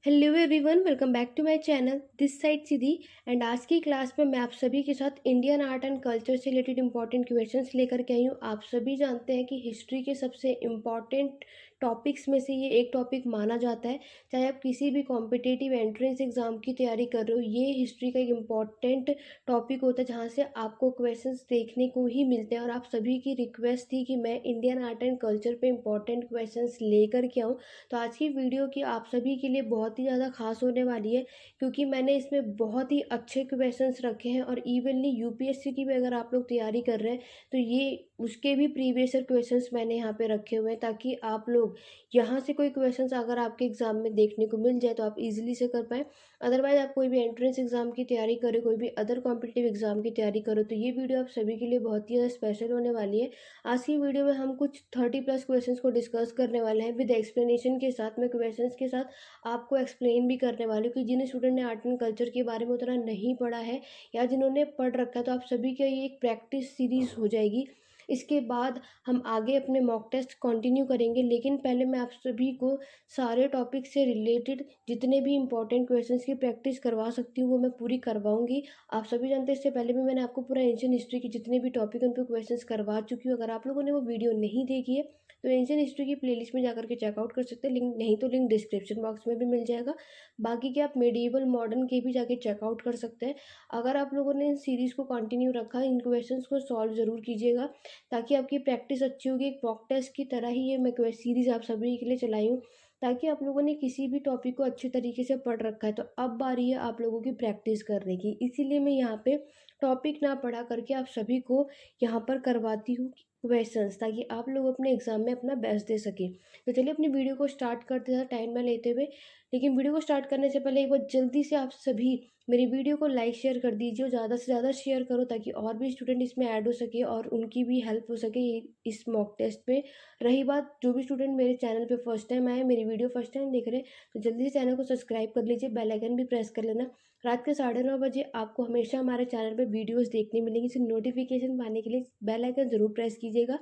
Hello everyone, welcome back to my channel. This side Siddhi. And आज की class में मैं आप सभी के साथ इंडियन आर्ट एंड कल्चर से रिलेटेड इंपॉर्टेंट क्वेश्चंस लेकर के आई हूँ। आप सभी जानते हैं कि हिस्ट्री के सबसे इम्पॉर्टेंट टॉपिक्स में से ये एक टॉपिक माना जाता है। चाहे आप किसी भी कॉम्पिटिटिव एंट्रेंस एग्जाम की तैयारी कर रहे हो, ये हिस्ट्री का एक इम्पॉर्टेंट टॉपिक होता है जहाँ से आपको क्वेश्चंस देखने को ही मिलते हैं। और आप सभी की रिक्वेस्ट थी कि मैं इंडियन आर्ट एंड कल्चर पे इम्पॉर्टेंट क्वेश्चंस लेकर के आऊँ। तो आज की वीडियो की आप सभी के लिए बहुत ही ज़्यादा खास होने वाली है, क्योंकि मैंने इसमें बहुत ही अच्छे क्वेश्चंस रखे हैं। और इवनली यूपीएससी की भी अगर आप लोग तैयारी कर रहे हैं तो ये उसके भी प्रीवियस ईयर क्वेश्चंस मैंने यहाँ पे रखे हुए हैं, ताकि आप लोग यहाँ से कोई क्वेश्चंस अगर आपके एग्जाम में देखने को मिल जाए तो आप इजीली से कर पाएँ। अदरवाइज आप कोई भी एंट्रेंस एग्जाम की तैयारी करो, कोई भी अदर कॉम्पिटिटिव एग्जाम की तैयारी करो, तो ये वीडियो आप सभी के लिए बहुत ही ज़्यादा स्पेशल होने वाली है। आज की वीडियो में हम कुछ 30+ क्वेश्चंस को डिस्कस करने वाले हैं विद एक्सप्लेनेशन के साथ। मैं क्वेश्चंस के साथ आपको एक्सप्लेन भी करने वाली हूँ कि जिन स्टूडेंट ने आर्ट एंड कल्चर के बारे में उतना नहीं पढ़ा है या जिन्होंने पढ़ रखा है, तो आप सभी के ये एक प्रैक्टिस सीरीज हो जाएगी। इसके बाद हम आगे अपने मॉक टेस्ट कंटिन्यू करेंगे, लेकिन पहले मैं आप सभी को सारे टॉपिक से रिलेटेड जितने भी इंपॉर्टेंट क्वेश्चंस की प्रैक्टिस करवा सकती हूँ वो मैं पूरी करवाऊंगी। आप सभी जानते हैं, इससे पहले भी मैंने आपको पूरा एंशियंट हिस्ट्री की जितने भी टॉपिक उन पर क्वेश्चंस करवा चुकी हूँ। अगर आप लोगों ने वो वीडियो नहीं देखी है तो एंशियंट हिस्ट्री की प्लेलिस्ट में जाकर के चेकआउट कर सकते हैं। लिंक नहीं तो लिंक डिस्क्रिप्शन बॉक्स में भी मिल जाएगा। बाकी के आप मेडिएवल मॉडर्न के भी जाके चेकआउट कर सकते हैं। अगर आप लोगों ने इन सीरीज़ को कंटिन्यू रखा, इन क्वेश्चंस को सॉल्व ज़रूर कीजिएगा, ताकि आपकी प्रैक्टिस अच्छी होगी। एक मॉक टेस्ट की तरह ही ये मैं सीरीज़ आप सभी के लिए चलाई हूँ, ताकि आप लोगों ने किसी भी टॉपिक को अच्छे तरीके से पढ़ रखा है तो अब बारी है आप लोगों की प्रैक्टिस करने की। इसीलिए मैं यहाँ पे टॉपिक ना पढ़ा करके आप सभी को यहाँ पर करवाती हूँ क्वेश्चंस, ताकि आप लोग अपने एग्जाम में अपना बेस्ट दे सकें। तो चलिए अपनी वीडियो को स्टार्ट करते हैं टाइम ना लेते हुए। लेकिन वीडियो को स्टार्ट करने से पहले एक बार जल्दी से आप सभी मेरी वीडियो को लाइक शेयर कर दीजिए और ज़्यादा से ज़्यादा शेयर करो, ताकि और भी स्टूडेंट इसमें ऐड हो सके और उनकी भी हेल्प हो सके इस मॉक टेस्ट पे। रही बात, जो भी स्टूडेंट मेरे चैनल पे फर्स्ट टाइम आए, मेरी वीडियो फर्स्ट टाइम देख रहे हैं, तो जल्दी से चैनल को सब्सक्राइब कर लीजिए, बेल आइकन भी प्रेस कर लेना। रात के 9:30 बजे आपको हमेशा हमारे चैनल पर वीडियोज़ देखने मिलेंगी, इसे नोटिफिकेशन पाने के लिए बेल आइकन ज़रूर प्रेस कीजिएगा।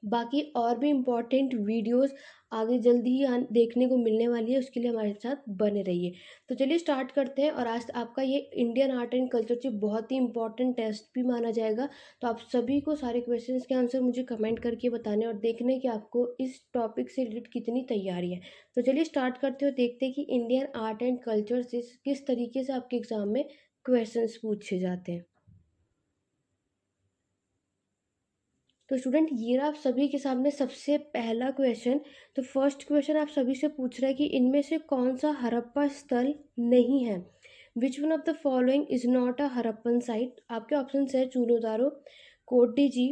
बाकी और भी इम्पॉर्टेंट वीडियोस आगे जल्दी ही देखने को मिलने वाली है, उसके लिए हमारे साथ बने रहिए। तो चलिए स्टार्ट करते हैं। और आज आपका ये इंडियन आर्ट एंड कल्चर से बहुत ही इंपॉर्टेंट टेस्ट भी माना जाएगा। तो आप सभी को सारे क्वेश्चंस के आंसर मुझे कमेंट करके बताने और देखने कि आपको इस टॉपिक से रिलेटेड कितनी तैयारी है। तो चलिए स्टार्ट करते हो, देखते हैं कि इंडियन आर्ट एंड कल्चर से किस तरीके से आपके एग्जाम में क्वेश्चंस पूछे जाते हैं। तो स्टूडेंट, ये रहा आप सभी के सामने सबसे पहला क्वेश्चन। तो फर्स्ट क्वेश्चन आप सभी से पूछ रहा है कि इनमें से कौन सा हड़प्पा स्थल नहीं है। विच one of the following is not a Harappan site. आपके ऑप्शन है चूनोदारो, कोटिजी,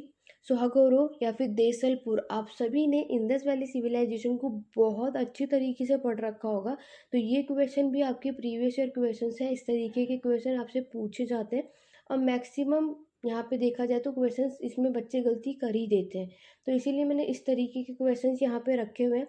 सुहागोरो या फिर देसलपुर। आप सभी ने इंडस वैली सिविलाइजेशन को बहुत अच्छी तरीके से पढ़ रखा होगा, तो ये क्वेश्चन भी आपके प्रीवियस ईयर क्वेश्चन है। इस तरीके के क्वेश्चन आपसे पूछे जाते हैं और मैक्सिमम यहाँ पे देखा जाए तो क्वेश्चंस इसमें बच्चे गलती कर ही देते हैं। तो इसीलिए मैंने इस तरीके के क्वेश्चंस यहाँ पे रखे हुए हैं।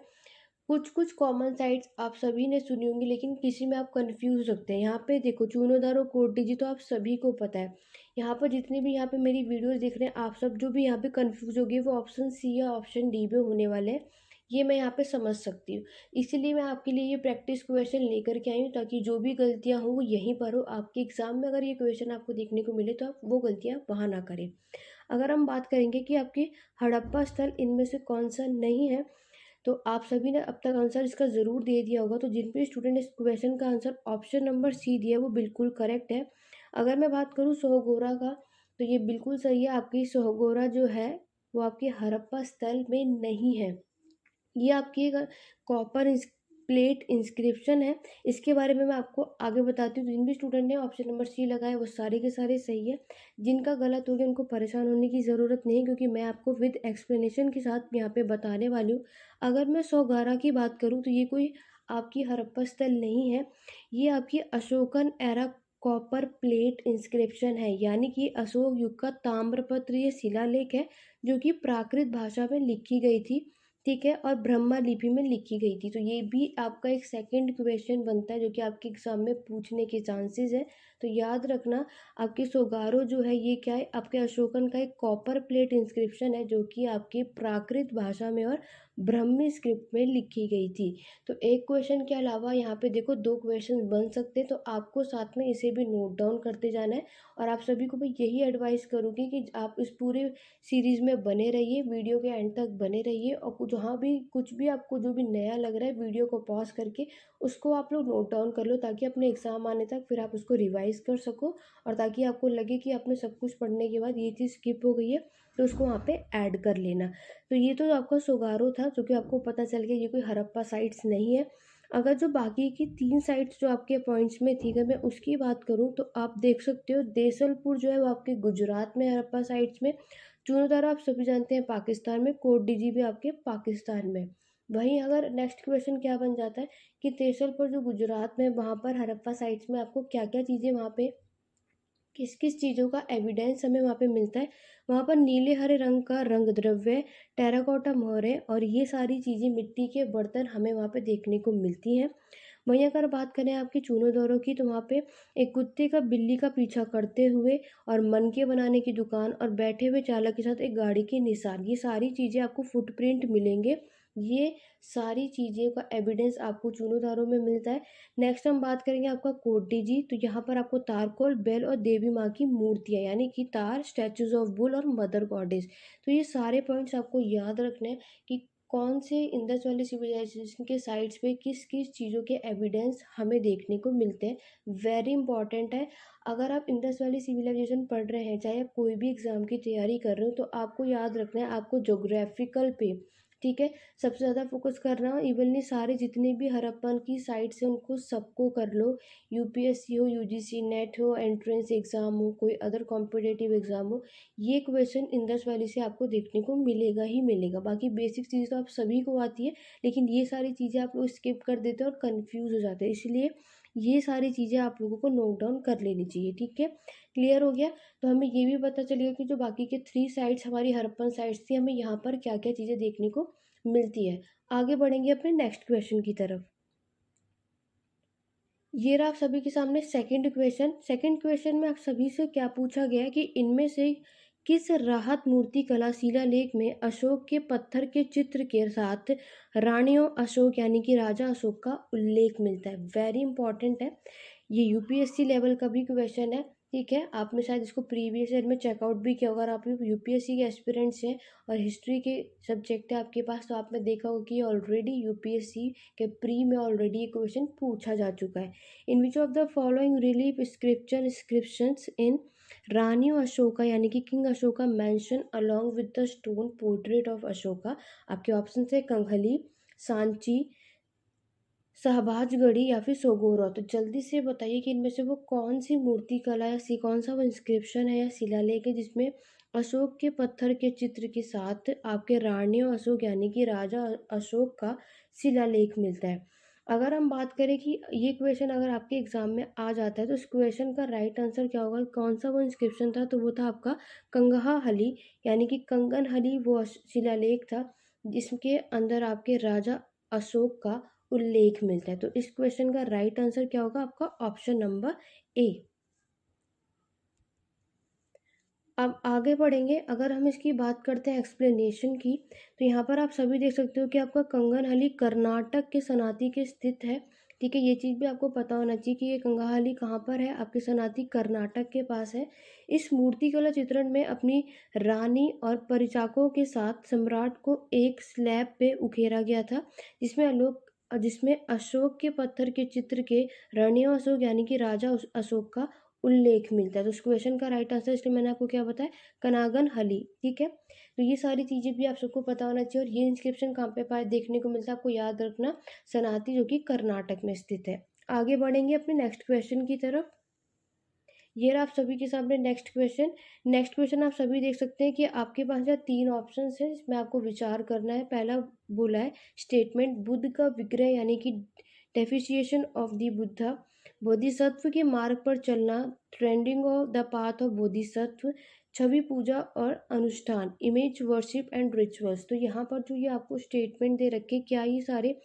कुछ कुछ कॉमन साइट्स आप सभी ने सुनी होंगी, लेकिन किसी में आप कंफ्यूज हो सकते हैं। यहाँ पे देखो, चूनोदारो कोटिजी तो आप सभी को पता है। यहाँ पर जितने भी यहाँ पे मेरी वीडियोस देख रहे हैं आप सब, जो भी यहाँ पे कंफ्यूज होगी वो ऑप्शन सी या ऑप्शन डी में होने वाले हैं। ये मैं यहाँ पे समझ सकती हूँ, इसीलिए मैं आपके लिए ये प्रैक्टिस क्वेश्चन लेकर के आई हूँ, ताकि जो भी गलतियाँ हो वो यहीं पर हो। आपके एग्जाम में अगर ये क्वेश्चन आपको देखने को मिले तो आप वो गलतियाँ वहाँ ना करें। अगर हम बात करेंगे कि आपके हड़प्पा स्थल इनमें से कौन सा नहीं है, तो आप सभी ने अब तक आंसर इसका ज़रूर दे दिया होगा। तो जिन भी स्टूडेंट इस क्वेश्चन का आंसर ऑप्शन नंबर सी दिया है वो बिल्कुल करेक्ट है। अगर मैं बात करूँ सोहगोरा का, तो ये बिल्कुल सही है। आपकी सोहगोरा जो है वो आपके हड़प्पा स्थल में नहीं है। ये आपकी एक कॉपर प्लेट इंस्क्रिप्शन है। इसके बारे में मैं आपको आगे बताती हूँ। जिन भी स्टूडेंट ने ऑप्शन नंबर सी लगाया वो सारे के सारे सही है। जिनका गलत हो गया उनको परेशान होने की ज़रूरत नहीं, क्योंकि मैं आपको विद एक्सप्लेनेशन के साथ यहाँ पे बताने वाली हूँ। अगर मैं सौगारा की बात करूँ तो ये कोई आपकी हड़प्पा स्थल नहीं है, ये आपकी Ashokan era copper plate inscription है। यानी कि अशोक युग का ताम्रपत्र ये शिलालेख है, जो कि प्राकृत भाषा में लिखी गई थी, ठीक है, और ब्रह्मा लिपि में लिखी गई थी। तो ये भी आपका एक सेकंड क्वेश्चन बनता है जो कि आपके एग्जाम में पूछने के चांसेस है। तो याद रखना, आपके सोगारो जो है ये क्या है, आपके अशोकन का एक कॉपर प्लेट इंस्क्रिप्शन है, जो कि आपकी प्राकृत भाषा में और ब्राह्मी स्क्रिप्ट में लिखी गई थी। तो एक क्वेश्चन के अलावा यहाँ पे देखो 2 क्वेश्चन बन सकते हैं, तो आपको साथ में इसे भी नोट डाउन करते जाना है। और आप सभी को मैं यही एडवाइस करूँगी कि आप इस पूरे सीरीज़ में बने रहिए, वीडियो के एंड तक बने रहिए, और जहाँ भी कुछ भी आपको जो भी नया लग रहा है, वीडियो को पॉज़ करके उसको आप लोग नोट डाउन कर लो, ताकि अपने एग्ज़ाम आने तक फिर आप उसको रिवाइज़ कर सको, और ताकि आपको लगे कि आपने सब कुछ पढ़ने के बाद ये चीज़ स्किप हो गई है, तो उसको वहाँ पे ऐड कर लेना। तो ये तो आपका सोगारो था, जो कि आपको पता चल गया ये कोई हड़प्पा साइट्स नहीं है। अगर जो बाकी की 3 साइट्स जो आपके पॉइंट्स में थी, अगर मैं उसकी बात करूँ, तो आप देख सकते हो देसलपुर जो है वो आपके गुजरात में हड़प्पा साइट्स में, चूनोदारो आप सभी जानते हैं पाकिस्तान में, कोट-डीजी भी आपके पाकिस्तान में। वहीं अगर नेक्स्ट क्वेश्चन क्या बन जाता है कि देसलपुर जो गुजरात में, वहाँ पर हड़प्पा साइट्स में आपको क्या-क्या चीज़ें वहाँ पे, किस किस चीज़ों का एविडेंस हमें वहाँ पे मिलता है। वहाँ पर नीले हरे रंग का रंग द्रव्य, टेराकोटा मोहरें और ये सारी चीज़ें, मिट्टी के बर्तन हमें वहाँ पे देखने को मिलती हैं। वहीं अगर बात करें आपकी चूनो दौरों की, तो वहाँ पे एक कुत्ते का बिल्ली का पीछा करते हुए, और मनके बनाने की दुकान, और बैठे हुए चालक के साथ एक गाड़ी के निशान, ये सारी चीज़ें आपको फुटप्रिंट मिलेंगे। ये सारी चीज़ें का एविडेंस आपको चूनो दारों में मिलता है। नेक्स्ट हम बात करेंगे आपका कोटी-जी, तो यहाँ पर आपको तारकोल, बेल और देवी माँ की मूर्तियाँ, यानी कि तार, स्टैचूज ऑफ बुल और मदर गॉडेस। तो ये सारे पॉइंट्स आपको याद रखने हैं कि कौन से इंडस वैली सिविलाइजेशन के साइट्स पे किस किस चीज़ों के एविडेंस हमें देखने को मिलते हैं। वेरी इंपॉर्टेंट है। अगर आप इंडस वैली सिविलाइजेशन पढ़ रहे हैं, चाहे आप कोई भी एग्ज़ाम की तैयारी कर रहे हो, तो आपको याद रखना है, आपको जोग्राफिकल पे, ठीक है, सबसे ज़्यादा फोकस करना। इवनली सारे जितने भी हड़प्पन की साइट्स हैं उनको सबको कर लो। यूपीएससी हो, यूजीसी नेट हो, एंट्रेंस एग्ज़ाम हो, कोई अदर कॉम्पिटेटिव एग्ज़ाम हो, ये क्वेश्चन इंडस वैली से आपको देखने को मिलेगा ही मिलेगा। बाकी बेसिक चीज़ तो आप सभी को आती है, लेकिन ये सारी चीज़ें आप लोग स्किप कर देते हो और कन्फ्यूज़ हो जाते हैं, इसलिए ये सारी चीज़ें आप लोगों को नोट डाउन कर लेनी चाहिए, ठीक है। क्लियर हो गया। तो हमें ये भी पता चलेगा कि जो बाकी के 3 साइट्स हमारी हड़प्पन साइट्स थी, हमें यहाँ पर क्या क्या चीज़ें देखने को मिलती है। आगे बढ़ेंगे अपने नेक्स्ट क्वेश्चन की तरफ। ये रहा आप सभी के सामने सेकंड क्वेश्चन। सेकंड क्वेश्चन में आप सभी से क्या पूछा गया है कि इनमें से किस राहत मूर्ति कला शिलालेख में अशोक के पत्थर के चित्र के साथ रानियों अशोक, यानी कि राजा अशोक का उल्लेख मिलता है। वेरी इंपॉर्टेंट है, ये यूपीएससी लेवल का भी क्वेश्चन है, ठीक है। आपने शायद इसको प्रीवियस ईयर में चेकआउट भी किया होगा। अगर आप यूपीएससी के एस्पिरेंट्स हैं और हिस्ट्री के सब्जेक्ट है आपके पास, तो आपने देखा होगा कि ऑलरेडी यूपीएससी के प्री में ऑलरेडी ये क्वेश्चन पूछा जा चुका है। In which of the following relief inscriptions in Rani Ashoka, यानी कि king Ashoka mention along with the stone portrait of Ashoka. आपके ऑप्शन है कंखली, सांची, शहबाजगढ़ी या फिर सोगोरा। तो जल्दी से बताइए कि इनमें से वो कौन सी मूर्ति कला या कौन सा वो इंस्क्रिप्शन है या शिलालेख है जिसमें अशोक के पत्थर के चित्र के साथ आपके रानियों अशोक, यानी कि राजा अशोक का शिलालेख मिलता है। अगर हम बात करें कि ये क्वेश्चन अगर आपके एग्जाम में आ जाता है, तो इस क्वेश्चन का राइट आंसर क्या होगा, कौन सा वो इंस्क्रिप्शन था, तो वो था आपका कंगहा हली, यानी कि कंगन हली वो शिलालेख था जिसके अंदर आपके राजा अशोक का उल्लेख मिलता है। तो इस क्वेश्चन का राइट आंसर क्या होगा आपका, ऑप्शन नंबर ए। अब आगे बढ़ेंगे। अगर हम इसकी बात करते हैं एक्सप्लेनेशन की, तो यहाँ पर आप सभी देख सकते हो कि आपका कंगनहली कर्नाटक के सनाती के स्थित है, ठीक है। ये चीज़ भी आपको पता होना चाहिए कि ये कंगहाली कहाँ पर है, आपके सनाती कर्नाटक के पास है। इस मूर्तिकला चित्रण में अपनी रानी और परिचाकों के साथ सम्राट को एक स्लैब पे उकेरा गया था, जिसमें अशोक के पत्थर के चित्र के रणीय अशोक, यानी कि राजा अशोक का उल्लेख मिलता है। तो इस क्वेश्चन का राइट आंसर, इसलिए मैंने आपको क्या बताया, कनागन हली, ठीक है। तो ये सारी चीज़ें भी आप सबको पता होना चाहिए। और ये इंस्क्रिप्शन कहाँ पे पाए देखने को मिलता है, आपको याद रखना, सनाती, जो कि कर्नाटक में स्थित है। आगे बढ़ेंगे अपने नेक्स्ट क्वेश्चन की तरफ। ये रहा आप सभी के सामने नेक्स्ट क्वेश्चन। नेक्स्ट क्वेश्चन आप सभी देख सकते हैं कि आपके पास जो 3 ऑप्शंस हैं जिसमें आपको विचार करना है। पहला बोला है स्टेटमेंट, बुद्ध का विग्रह, यानी कि deification of the Buddha, Bodhisattva के मार्ग पर चलना, trending of the path of Bodhisattva, छवि पूजा और अनुष्ठान, इमेज वर्शिप एंड रिचुअल्स। तो यहाँ पर जो ये आपको स्टेटमेंट दे रखे, क्या ये सारे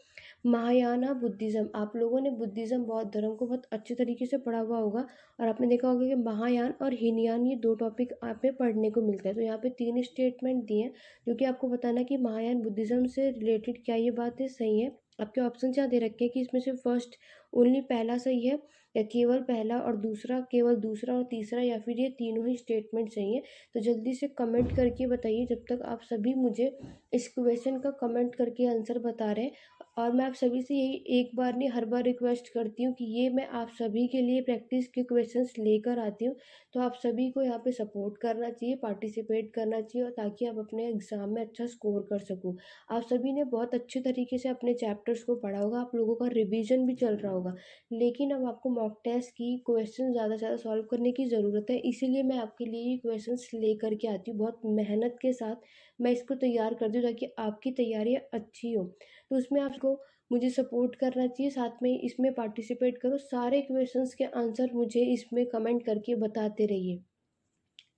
महायाना बुद्धिज़्म, आप लोगों ने बुद्धिज़्म बौद्ध धर्म को बहुत अच्छे तरीके से पढ़ा हुआ होगा और आपने देखा होगा कि महायान और हीनयान ये 2 टॉपिक आप में पढ़ने को मिलता है। तो यहाँ पे 3 स्टेटमेंट दिए हैं जो कि आपको बताना है कि महायान बुद्धिज़्म से रिलेटेड क्या ये बातें सही है। आपके ऑप्शन यहाँ दे रखे हैं कि इसमें से फर्स्ट ओनली पहला सही है या केवल पहला और दूसरा केवल दूसरा और तीसरा या फिर ये तीनों ही स्टेटमेंट सही है। तो जल्दी से कमेंट करके बताइए जब तक आप सभी मुझे इस क्वेश्चन का कमेंट करके आंसर बता रहे हैं। और मैं आप सभी से यही एक बार नहीं हर बार रिक्वेस्ट करती हूँ कि ये मैं आप सभी के लिए प्रैक्टिस के क्वेश्चंस लेकर आती हूँ। तो आप सभी को यहाँ पे सपोर्ट करना चाहिए, पार्टिसिपेट करना चाहिए और ताकि आप अपने एग्ज़ाम में अच्छा स्कोर कर सको। आप सभी ने बहुत अच्छे तरीके से अपने चैप्टर्स को पढ़ा होगा, आप लोगों का रिवीजन भी चल रहा होगा, लेकिन अब आपको मॉक टेस्ट की क्वेश्चन ज़्यादा से ज़्यादा सॉल्व करने की ज़रूरत है। इसीलिए मैं आपके लिए ये क्वेश्चंस लेकर के आती हूँ, बहुत मेहनत के साथ मैं इसको तैयार करती हूँ ताकि आपकी तैयारी अच्छी हो। तो उसमें आपको मुझे सपोर्ट करना चाहिए, साथ में इसमें पार्टिसिपेट करो, सारे क्वेश्चंस के आंसर मुझे इसमें कमेंट करके बताते रहिए।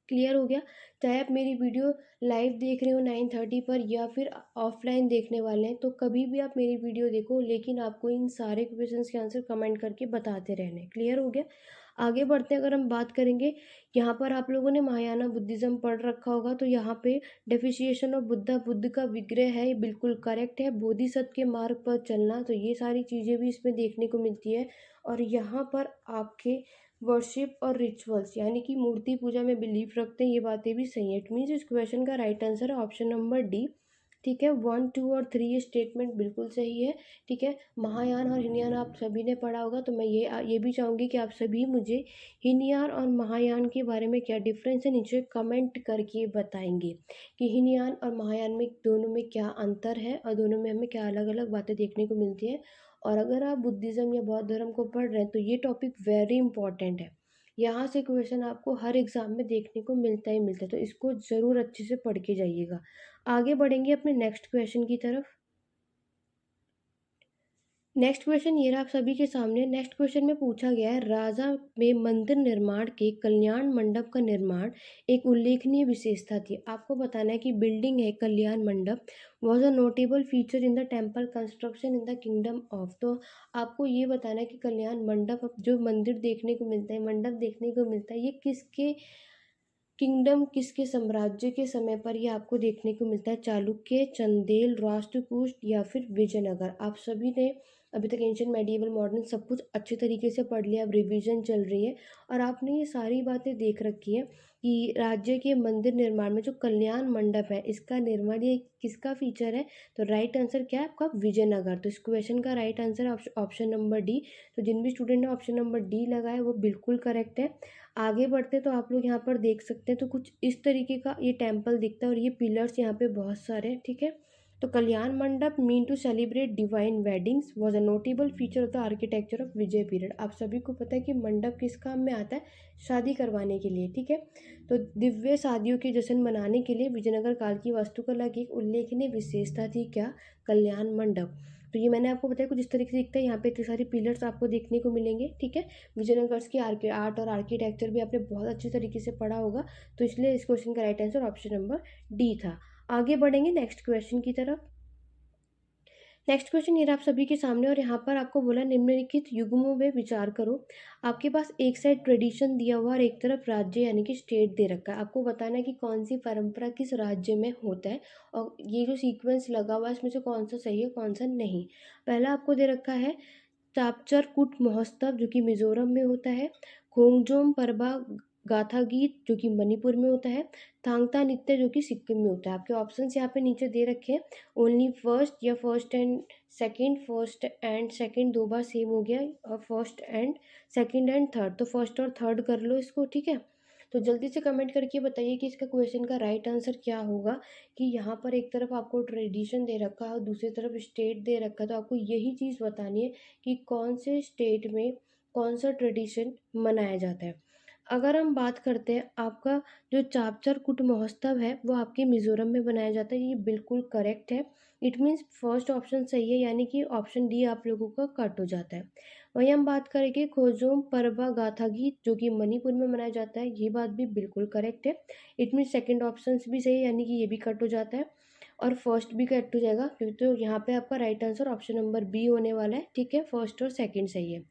क्लियर हो गया? चाहे आप मेरी वीडियो लाइव देख रहे हो 9:30 पर या फिर ऑफलाइन देखने वाले हैं, तो कभी भी आप मेरी वीडियो देखो, लेकिन आपको इन सारे क्वेश्चंस के आंसर कमेंट करके बताते रहने। क्लियर हो गया? आगे बढ़ते हैं, अगर हम बात करेंगे, यहाँ पर आप लोगों ने महायाना बुद्धिज़्म पढ़ रखा होगा, तो यहाँ पे डेफिशिएशन ऑफ बुद्धा, बुद्ध का विग्रह है, ये बिल्कुल करेक्ट है। बोधिसत्व के मार्ग पर चलना, तो ये सारी चीज़ें भी इसमें देखने को मिलती है। और यहाँ पर आपके वर्शिप और रिचुअल्स यानी कि मूर्ति पूजा में बिलीव रखते हैं, ये बातें भी सही है। इट मीन्स इस क्वेश्चन का राइट आंसर है ऑप्शन नंबर डी। ठीक है, 1, 2 और 3 ये स्टेटमेंट बिल्कुल सही है। ठीक है, महायान और हीनयान आप सभी ने पढ़ा होगा, तो मैं ये भी चाहूँगी कि आप सभी मुझे हीनयान और महायान के बारे में क्या डिफरेंस है नीचे कमेंट करके बताएंगे कि हीनयान और महायान में दोनों में क्या अंतर है और दोनों में हमें क्या अलग अलग बातें देखने को मिलती है। और अगर आप बुद्धिज़्म या बौद्ध धर्म को पढ़ रहे हैं तो ये टॉपिक वेरी इंपॉर्टेंट है। यहाँ से क्वेश्चन आपको हर एग्ज़ाम में देखने को मिलता ही मिलता है, तो इसको ज़रूर अच्छे से पढ़ के जाइएगा। आगे बढ़ेंगे अपने नेक्स्ट क्वेश्चन की तरफ। नेक्स्ट क्वेश्चन ये रहा आप सभी के सामने। नेक्स्ट क्वेश्चन में पूछा गया है, राजा में मंदिर निर्माण के कल्याण मंडप का निर्माण एक उल्लेखनीय विशेषता थी। आपको बताना है कि बिल्डिंग है कल्याण मंडप was a notable feature in the temple construction in the kingdom of. तो आपको ये बताना है कि कल्याण मंडप जो मंदिर देखने को मिलता है, मंडप देखने को मिलता है, ये किसके किंगडम, किसके साम्राज्य के समय पर ये आपको देखने को मिलता है? चालुक्य, चंदेल, राष्ट्रकूट या फिर विजयनगर। आप सभी ने अभी तक एंशियंट, मेडिएवल, मॉडर्न सब कुछ अच्छे तरीके से पढ़ लिया, अब रिवीजन चल रही है और आपने ये सारी बातें देख रखी है कि राज्य के मंदिर निर्माण में जो कल्याण मंडप है इसका निर्माण ये किसका फीचर है? तो राइट आंसर क्या है आपका? विजयनगर। तो इस क्वेश्चन का राइट आंसर है ऑप्शन नंबर डी। तो जिन भी स्टूडेंट ने ऑप्शन नंबर डी लगाया वो बिल्कुल करेक्ट है। आगे बढ़ते तो आप लोग यहाँ पर देख सकते हैं, तो कुछ इस तरीके का ये टेम्पल दिखता है और ये पिलर्स यहाँ पे बहुत सारे हैं। ठीक है, तो Kalyana mandapa mean to celebrate divine weddings was a notable feature of the architecture of Vijay period. आप सभी को पता है कि मंडप किस काम में आता है? शादी करवाने के लिए। ठीक है, तो दिव्य शादियों के जश्न मनाने के लिए विजयनगर काल की वास्तुकला की एक उल्लेखनीय विशेषता थी क्या? कल्याण मंडप। तो ये मैंने आपको बताया कुछ इस तरीके से दिखता है। यहाँ पे इतने सारे पिलर्स आपको देखने को मिलेंगे। ठीक है, विजयनगर की आर्ट और आर्किटेक्चर भी आपने बहुत अच्छे तरीके से पढ़ा होगा, तो इसलिए इस क्वेश्चन का right answer option number D था। आगे बढ़ेंगे नेक्स्ट क्वेश्चन की तरफ। नेक्स्ट क्वेश्चन ये रहा आप सभी के सामने और यहाँ पर आपको बोला निम्नलिखित युग्मों में विचार करो। आपके पास एक साइड ट्रेडिशन दिया हुआ और एक तरफ राज्य यानी कि स्टेट दे रखा है। आपको बताना है कि कौन सी परंपरा किस राज्य में होता है और ये जो सीक्वेंस लगा हुआ है इसमें से कौन सा सही है कौन सा नहीं। पहला आपको दे रखा है चापचर कुट महोत्सव जो कि मिजोरम में होता है, खोंगजोम परबा गाथा गीत जो कि मणिपुर में होता है, थांगता नृत्य जो कि सिक्किम में होता है। आपके ऑप्शंस यहाँ पे नीचे दे रखे हैं, ओनली फर्स्ट या first and second, first and second दो बार सेम हो गया और first and second and third, तो फर्स्ट और थर्ड कर लो इसको। ठीक है, तो जल्दी से कमेंट करके बताइए कि इसका क्वेश्चन का राइट आंसर क्या होगा। कि यहाँ पर एक तरफ आपको ट्रेडिशन दे रखा है और दूसरी तरफ स्टेट दे रखा है, तो आपको यही चीज़ बतानी है कि कौन से स्टेट में कौन सा ट्रेडिशन मनाया जाता है। अगर हम बात करते हैं आपका जो चापचर कुट महोत्सव है वो आपके मिजोरम में बनाया जाता है, ये बिल्कुल करेक्ट है। इट मीन्स फर्स्ट ऑप्शन सही है, यानी कि ऑप्शन डी आप लोगों का कट हो जाता है। वहीं हम बात करेंगे खोजोम परबा गाथा गीत जो कि मणिपुर में मनाया जाता है, ये बात भी बिल्कुल करेक्ट है। इट मीन्स सेकंड ऑप्शन भी सही है, यानी कि ये भी कट हो जाता है। और फर्स्ट भी करेक्ट हो जाएगा, क्योंकि तो यहाँ पे आपका right answer option number B होने वाला है। ठीक है, फर्स्ट और सेकंड सही है।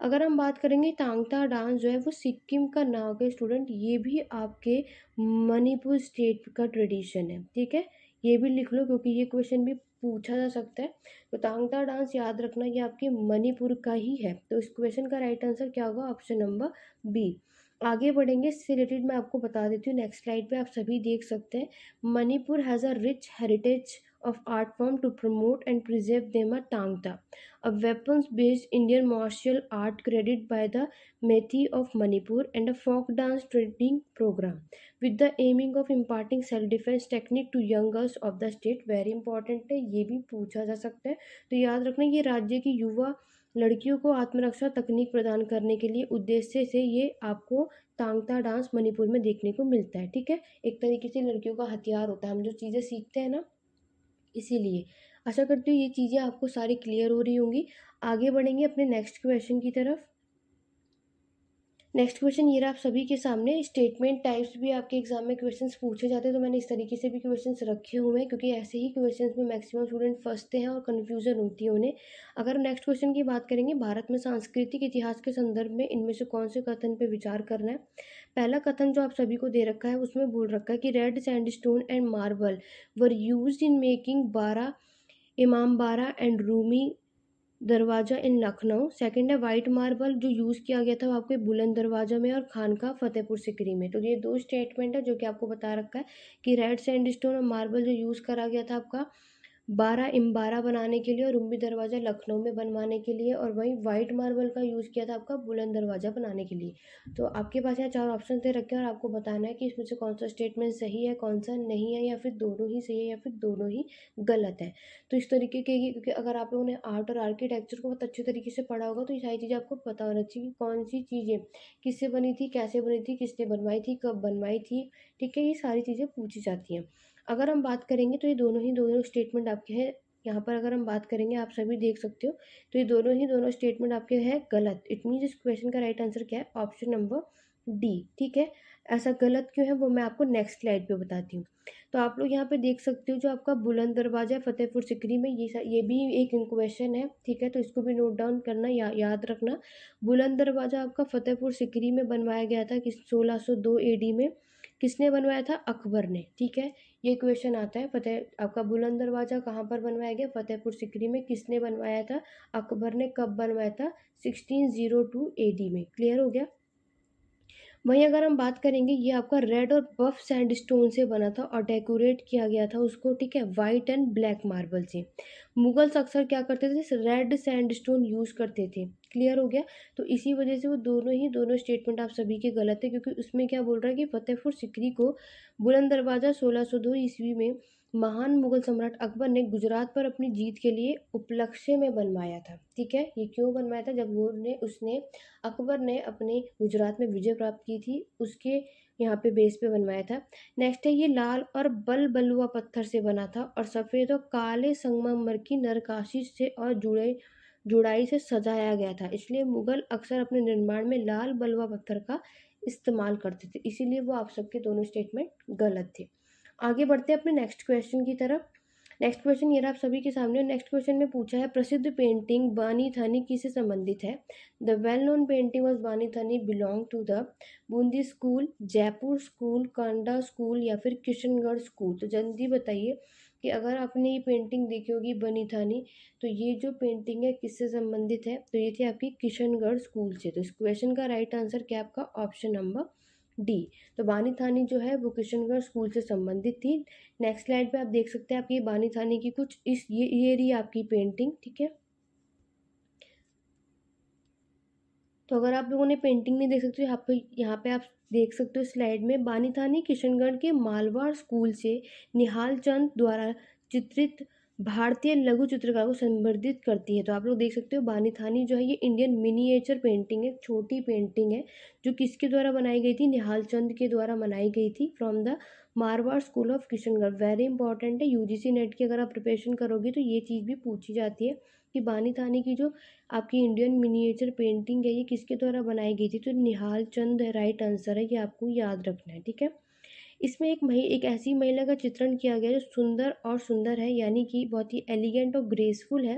अगर हम बात करेंगे तांगता डांस जो है वो सिक्किम का ना हो गया स्टूडेंट, ये भी आपके मणिपुर स्टेट का ट्रेडिशन है। ठीक है, ये भी लिख लो क्योंकि ये क्वेश्चन भी पूछा जा सकता है। तो तांगता डांस याद रखना, ये आपके मणिपुर का ही है। तो इस क्वेश्चन का राइट आंसर क्या होगा, ऑप्शन नंबर बी। आगे बढ़ेंगे, इससे रिलेटेड मैं आपको बता देती हूँ। नेक्स्ट स्लाइड पे आप सभी देख सकते हैं, Manipur has a rich heritage of art form to promote and preserve them are Tangta, a weapons-based Indian martial art created by the Methi of Manipur and a folk dance training program with the aiming of imparting self-defense technique to young girls of the state। Very important है, ये भी पूछा जा सकता है। तो याद रखना, ये राज्य की युवा लड़कियों को आत्मरक्षा तकनीक प्रदान करने के लिए उद्देश्य से ये आपको तांगता डांस मणिपुर में देखने को मिलता है। ठीक है, एक तरीके से लड़कियों का हथियार होता है, हम जो चीज़ें सीखते हैं ना, इसीलिए। आशा करती हूँ ये चीज़ें आपको सारी क्लियर हो रही होंगी। आगे बढ़ेंगे अपने नेक्स्ट क्वेश्चन की तरफ। नेक्स्ट क्वेश्चन ये रहा आप सभी के सामने। स्टेटमेंट टाइप्स भी आपके एग्जाम में क्वेश्चंस पूछे जाते हैं, तो मैंने इस तरीके से भी क्वेश्चंस रखे हुए हैं, क्योंकि ऐसे ही क्वेश्चंस में मैक्सिमम स्टूडेंट फंसते हैं और कन्फ्यूजन होती है उन्हें। अगर नेक्स्ट क्वेश्चन की बात करेंगे, भारत में सांस्कृतिक इतिहास के संदर्भ में इनमें से कौन से कथन पर विचार करना है। पहला कथन जो आप सभी को दे रखा है उसमें बोल रखा है कि red sandstone and marble were used in making बारह इमामबाड़ा एंड रूमी दरवाज़ा इन लखनऊ। सेकंड है वाइट मार्बल जो यूज़ किया गया था वो आपके बुलंद दरवाज़ा में और खानका फतेहपुर सिकरी में। तो ये दो स्टेटमेंट है जो कि आपको बता रखा है कि रेड सैंडस्टोन और मार्बल जो यूज़ करा गया था आपका बारह इम्बारा बनाने के लिए और रूमी दरवाज़ा लखनऊ में बनवाने के लिए, और वहीं वाइट मार्बल का यूज़ किया था आपका बुलंद दरवाज़ा बनाने के लिए। तो आपके पास यहाँ चार ऑप्शन दे रखे हैं और आपको बताना है कि इसमें से कौन सा स्टेटमेंट सही है, कौन सा नहीं है, या फिर दोनों ही सही है या फिर दोनों ही गलत है। तो इस तरीके के, क्योंकि अगर आप लोगों ने आर्ट और आर्किटेक्चर को बहुत अच्छे तरीके से पढ़ा होगा तो ये सारी चीज़ें आपको पता होना चाहिए कि कौन सी चीज़ें किससे बनी थी, कैसे बनी थी, किसने बनवाई थी, कब बनवाई थी। ठीक है, ये सारी चीज़ें पूछी जाती हैं। अगर हम बात करेंगे तो ये दोनों स्टेटमेंट आपके हैं। यहाँ पर अगर हम बात करेंगे, आप सभी देख सकते हो, तो ये दोनों स्टेटमेंट आपके हैं गलत। इट मीन्स इस क्वेश्चन का राइट आंसर क्या है, ऑप्शन नंबर डी। ठीक है, ऐसा गलत क्यों है वो मैं आपको नेक्स्ट स्लाइड पे बताती हूँ। तो आप लोग यहाँ पे देख सकते हो, जो आपका बुलंद दरवाजा है फतेहपुर सिकरी में, ये भी एक क्वेश्चन है। ठीक है, तो इसको भी नोट डाउन करना, याद रखना। बुलंद दरवाजा आपका फतेहपुर सिकरी में बनवाया गया था किस 1602 एडी में। किसने बनवाया था, अकबर ने। ठीक है, ये क्वेश्चन आता है। फतेह आपका बुलंद दरवाजा कहाँ पर बनवाया गया, फतेहपुर सिकरी में। किसने बनवाया था, अकबर ने। कब बनवाया था, 1602 एडी में। क्लियर हो गया। वहीं अगर हम बात करेंगे, ये आपका रेड और बफ सैंडस्टोन से बना था और डेकोरेट किया गया था उसको, ठीक है, वाइट एंड ब्लैक मार्बल से। मुगल्स अक्सर क्या करते थे, रेड सैंडस्टोन यूज करते थे। क्लियर हो गया। तो इसी वजह से वो दोनों स्टेटमेंट आप सभी के गलत है, क्योंकि उसमें क्या बोल रहा है कि फतेहपुर सिकरी को बुलंद दरवाजा 1602 ईस्वी में महान मुगल सम्राट अकबर ने गुजरात पर अपनी जीत के लिए उपलक्ष्य में बनवाया था। ठीक है, ये क्यों बनवाया था, जब उसने अकबर ने अपने गुजरात में विजय प्राप्त की थी, उसके यहाँ पे बेस पे बनवाया था। नेक्स्ट है, ये लाल और बलुआ पत्थर से बना था और सफ़ेद और काले संगमरमर की नरकाशी से और जुड़ाई से सजाया गया था। इसलिए मुगल अक्सर अपने निर्माण में लाल बलुआ पत्थर का इस्तेमाल करते थे, इसीलिए वो आप सबके दोनों स्टेटमेंट गलत थे। आगे बढ़ते हैं अपने नेक्स्ट क्वेश्चन की तरफ। नेक्स्ट क्वेश्चन ये रहा आप सभी के सामने। नेक्स्ट क्वेश्चन में पूछा है, प्रसिद्ध पेंटिंग बानी थानी किससे संबंधित है। The well known painting was Bani Thani belong to the Bundi school, Jaipur school, Kangra school या फिर किशनगढ़ स्कूल। तो जल्दी बताइए कि अगर आपने ये पेंटिंग देखी होगी बनी थानी, तो ये जो पेंटिंग है किससे संबंधित है, तो ये थी आपकी किशनगढ़ स्कूल से। तो इस क्वेश्चन का राइट आंसर क्या है आपका, ऑप्शन नंबर डी। तो बानी थानी जो है वो किशनगढ़ स्कूल से संबंधित थी। नेक्स्ट स्लाइड पे आप देख सकते हैं, आपकी बानी थानी की कुछ ये रही आपकी पेंटिंग। ठीक है, तो अगर आप लोगों ने पेंटिंग नहीं देख सकते, यहाँ पे आप देख सकते हो स्लाइड में, बानी थानी किशनगढ़ के मालवाड़ स्कूल से निहाल चंद द्वारा चित्रित भारतीय लघु चित्रकला को संवर्धित करती है। तो आप लोग देख सकते हो, बानी थानी जो है ये इंडियन मिनिएचर पेंटिंग है, छोटी पेंटिंग है, जो किसके द्वारा बनाई गई थी, निहाल चंद के द्वारा बनाई गई थी, from the Marwar school of Kishangarh. Very important है, यूजीसी नेट की अगर आप प्रिपरेशन करोगे तो ये चीज़ भी पूछी जाती है कि बानी थानी की जो आपकी इंडियन मिनिएचर पेंटिंग है ये किसके द्वारा बनाई गई थी, तो निहाल चंद राइट आंसर है, ये आपको याद रखना है। ठीक है, इसमें एक ऐसी महिला का चित्रण किया गया जो सुंदर और सुंदर है, यानी कि बहुत ही एलिगेंट और ग्रेसफुल है।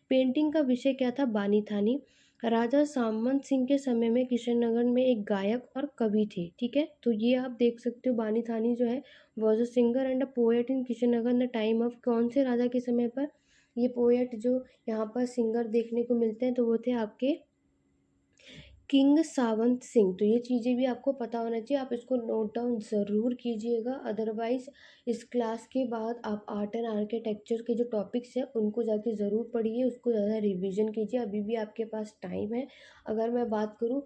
पेंटिंग का विषय क्या था? बानी थानी। राजा सामंत सिंह के समय में किशननगर में एक गायक और कवि थे, ठीक है। तो ये आप देख सकते हो, बानी थानी जो है was a singer and a poet in Kishannagar in the time of कौन से राजा के समय पर? ये पोएट जो यहाँ पर सिंगर देखने को मिलते हैं तो वो थे आपके किंग सावंत सिंह। तो ये चीज़ें भी आपको पता होना चाहिए, आप इसको नोट डाउन ज़रूर कीजिएगा। अदरवाइज इस क्लास के बाद आप आर्ट एंड आर्किटेक्चर के जो टॉपिक्स हैं उनको जाके ज़रूर पढ़िए, उसको ज़्यादा रिवीजन कीजिए, अभी भी आपके पास टाइम है। अगर मैं बात करूँ,